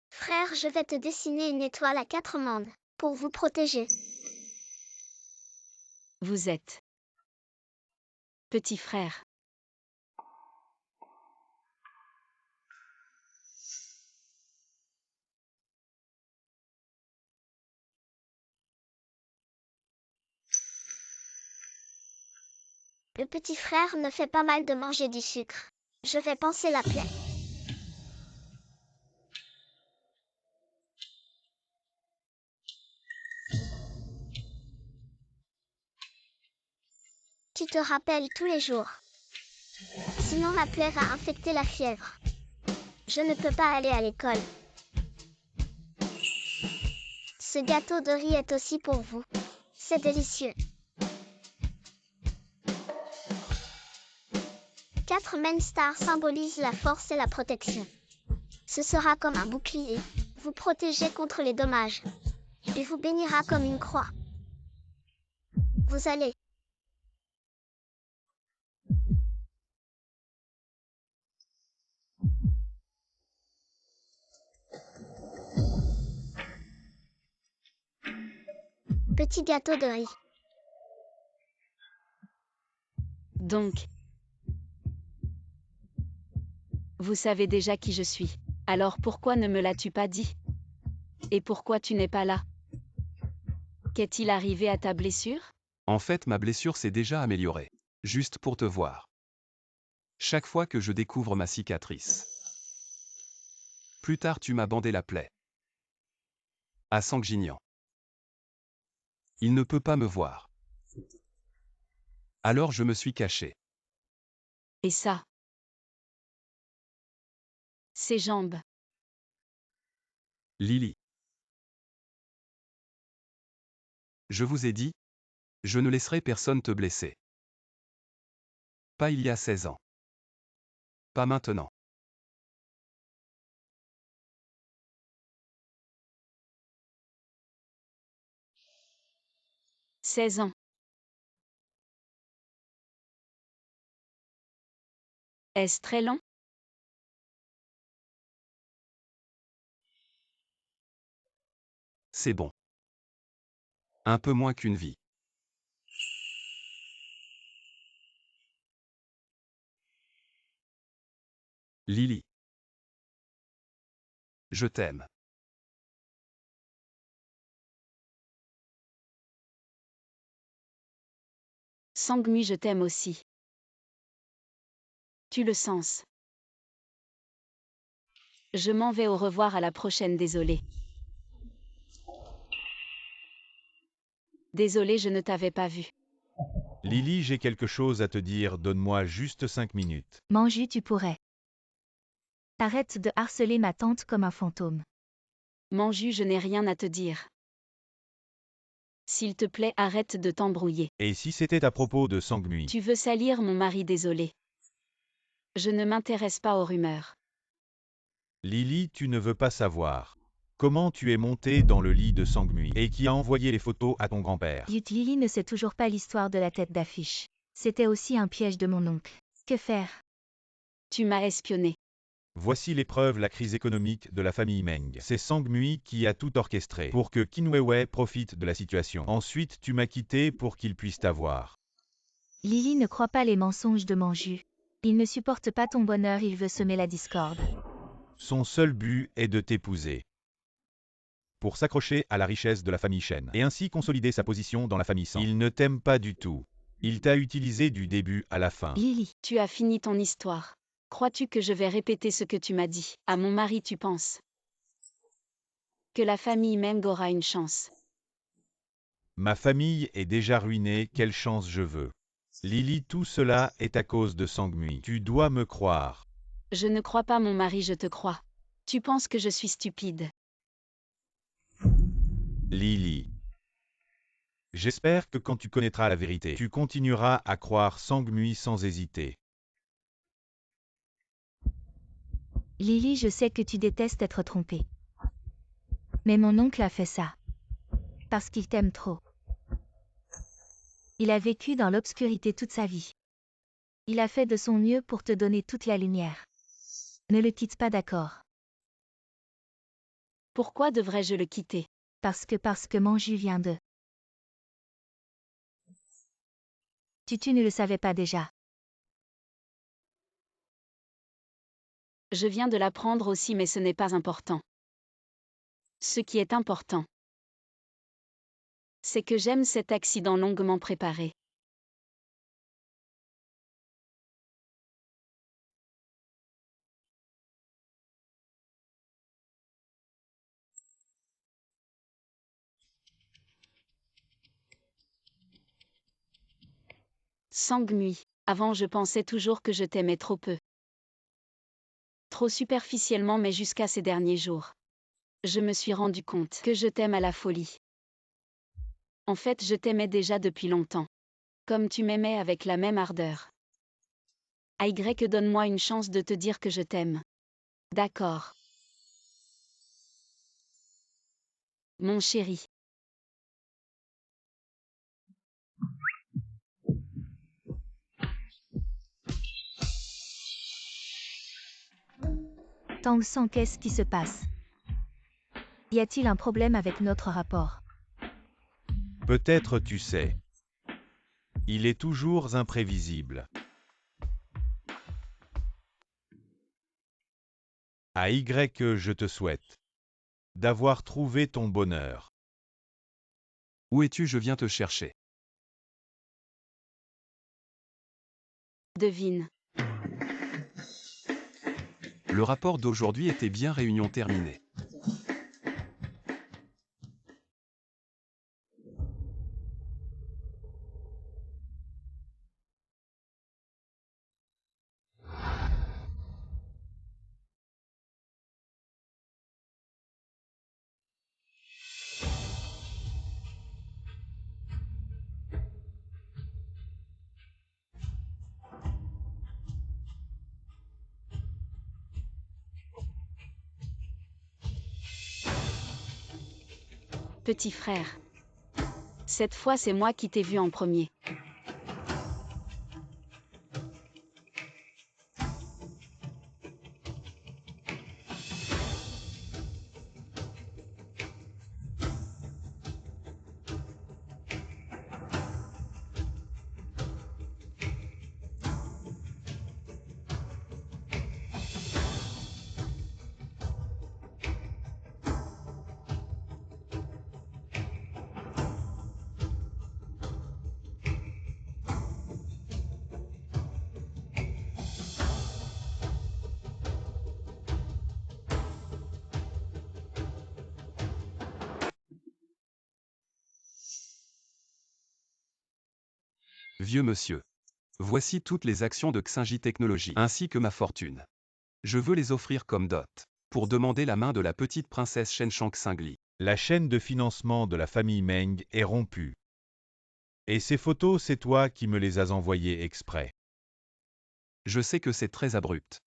Frère, je vais te dessiner une étoile à 4 mandes, pour vous protéger. Vous êtes petit frère. Le petit frère ne fait pas mal de manger du sucre. Je vais panser la plaie. Tu te rappelles tous les jours. Sinon la plaie va infecter la fièvre. Je ne peux pas aller à l'école. Ce gâteau de riz est aussi pour vous. C'est délicieux. 4 main stars symbolisent la force et la protection. Ce sera comme un bouclier, vous protéger contre les dommages. Et vous bénira comme une croix. Vous allez. Petit gâteau de riz. Donc, vous savez déjà qui je suis. Alors pourquoi ne me l'as-tu pas dit? Et pourquoi tu n'es pas là? Qu'est-il arrivé à ta blessure? En fait, ma blessure s'est déjà améliorée. Juste pour te voir. Chaque fois que je découvre ma cicatrice. Plus tard, tu m'as bandé la plaie. À Sangjinyan. Il ne peut pas me voir. Alors je me suis caché. Et ça? Ses jambes. Lily. Je vous ai dit, je ne laisserai personne te blesser. Pas il y a 16 ans. Pas maintenant. « 16 ans. Est-ce très long? C'est bon. Un peu moins qu'une vie. Lily. Je t'aime. Sangmi, je t'aime aussi. Tu le sens. Je m'en vais, au revoir, à la prochaine, désolé. Désolé, je ne t'avais pas vu. Lily, j'ai quelque chose à te dire, donne-moi juste 5 minutes. Manju, tu pourrais. Arrête de harceler ma tante comme un fantôme. Manju, je n'ai rien à te dire. S'il te plaît, arrête de t'embrouiller. Et si c'était à propos de Sangmi? Tu veux salir mon mari, désolé. Je ne m'intéresse pas aux rumeurs. Lily, tu ne veux pas savoir. Comment tu es montée dans le lit de Sangmi et qui a envoyé les photos à ton grand-père? Yut Lily ne sait toujours pas l'histoire de la tête d'affiche. C'était aussi un piège de mon oncle. Que faire? Tu m'as espionné. Voici les preuves, la crise économique de la famille Meng. C'est Sangmi qui a tout orchestré pour que Qin Weiwei profite de la situation. Ensuite, tu m'as quitté pour qu'il puisse t'avoir. Lily ne croit pas les mensonges de Manju. Il ne supporte pas ton bonheur, il veut semer la discorde. Son seul but est de t'épouser. Pour s'accrocher à la richesse de la famille Shen et ainsi consolider sa position dans la famille Sang. Il ne t'aime pas du tout. Il t'a utilisé du début à la fin. Lily, Tu as fini ton histoire. Crois-tu que je vais répéter ce que tu m'as dit? À mon mari, tu penses que la famille Meng aura une chance? Ma famille est déjà ruinée, quelle chance je veux. Lily, tout cela est à cause de Sangmi. Tu dois me croire. Je ne crois pas mon mari, je te crois. Tu penses que je suis stupide? Lily. J'espère que quand tu connaîtras la vérité, tu continueras à croire Sangmi sans hésiter. Lily, je sais que tu détestes être trompée. Mais mon oncle a fait ça. Parce qu'il t'aime trop. Il a vécu dans l'obscurité toute sa vie. Il a fait de son mieux pour te donner toute la lumière. Ne le quitte pas, d'accord? Pourquoi devrais-je le quitter? Parce que Manju vient de... Tu ne le savais pas déjà. Je viens de l'apprendre aussi, mais ce n'est pas important. Ce qui est important, c'est que j'aime cet accident longuement préparé. Sangmi, avant je pensais toujours que je t'aimais trop peu. Trop superficiellement, mais jusqu'à ces derniers jours. Je me suis rendu compte que je t'aime à la folie. En fait, je t'aimais déjà depuis longtemps. Comme tu m'aimais avec la même ardeur. AY, donne-moi une chance de te dire que je t'aime. D'accord. Mon chéri. Tang Sang, qu'est-ce qui se passe? Y a-t-il un problème avec notre rapport? Peut-être tu sais. Il est toujours imprévisible. À Y que je te souhaite d'avoir trouvé ton bonheur. Où es-tu? Je viens te chercher. Devine. Le rapport d'aujourd'hui était bien, réunion terminée. Petit frère. Cette fois, c'est moi qui t'ai vu en premier. Vieux monsieur. Voici toutes les actions de Xinji Technologies, ainsi que ma fortune. Je veux les offrir comme dot, pour demander la main de la petite princesse Shenshang Xingli. La chaîne de financement de la famille Meng est rompue. Et ces photos, c'est toi qui me les as envoyées exprès. Je sais que c'est très abrupt.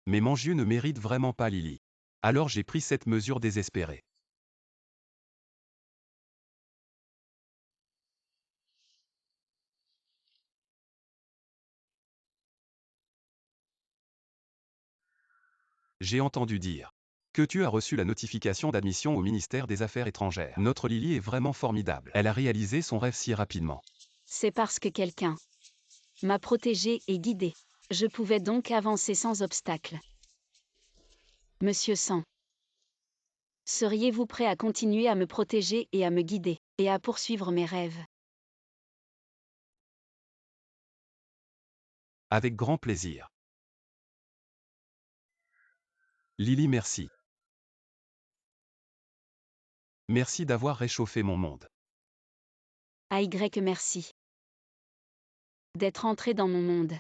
Mais Manju ne mérite vraiment pas Lily. Alors j'ai pris cette mesure désespérée. J'ai entendu dire que tu as reçu la notification d'admission au ministère des Affaires étrangères. Notre Lily est vraiment formidable. Elle a réalisé son rêve si rapidement. C'est parce que quelqu'un m'a protégée et guidée. Je pouvais donc avancer sans obstacle. Monsieur San, seriez-vous prêt à continuer à me protéger et à me guider, et à poursuivre mes rêves? Avec grand plaisir. Lily, merci. Merci d'avoir réchauffé mon monde. AY merci d'être entré dans mon monde.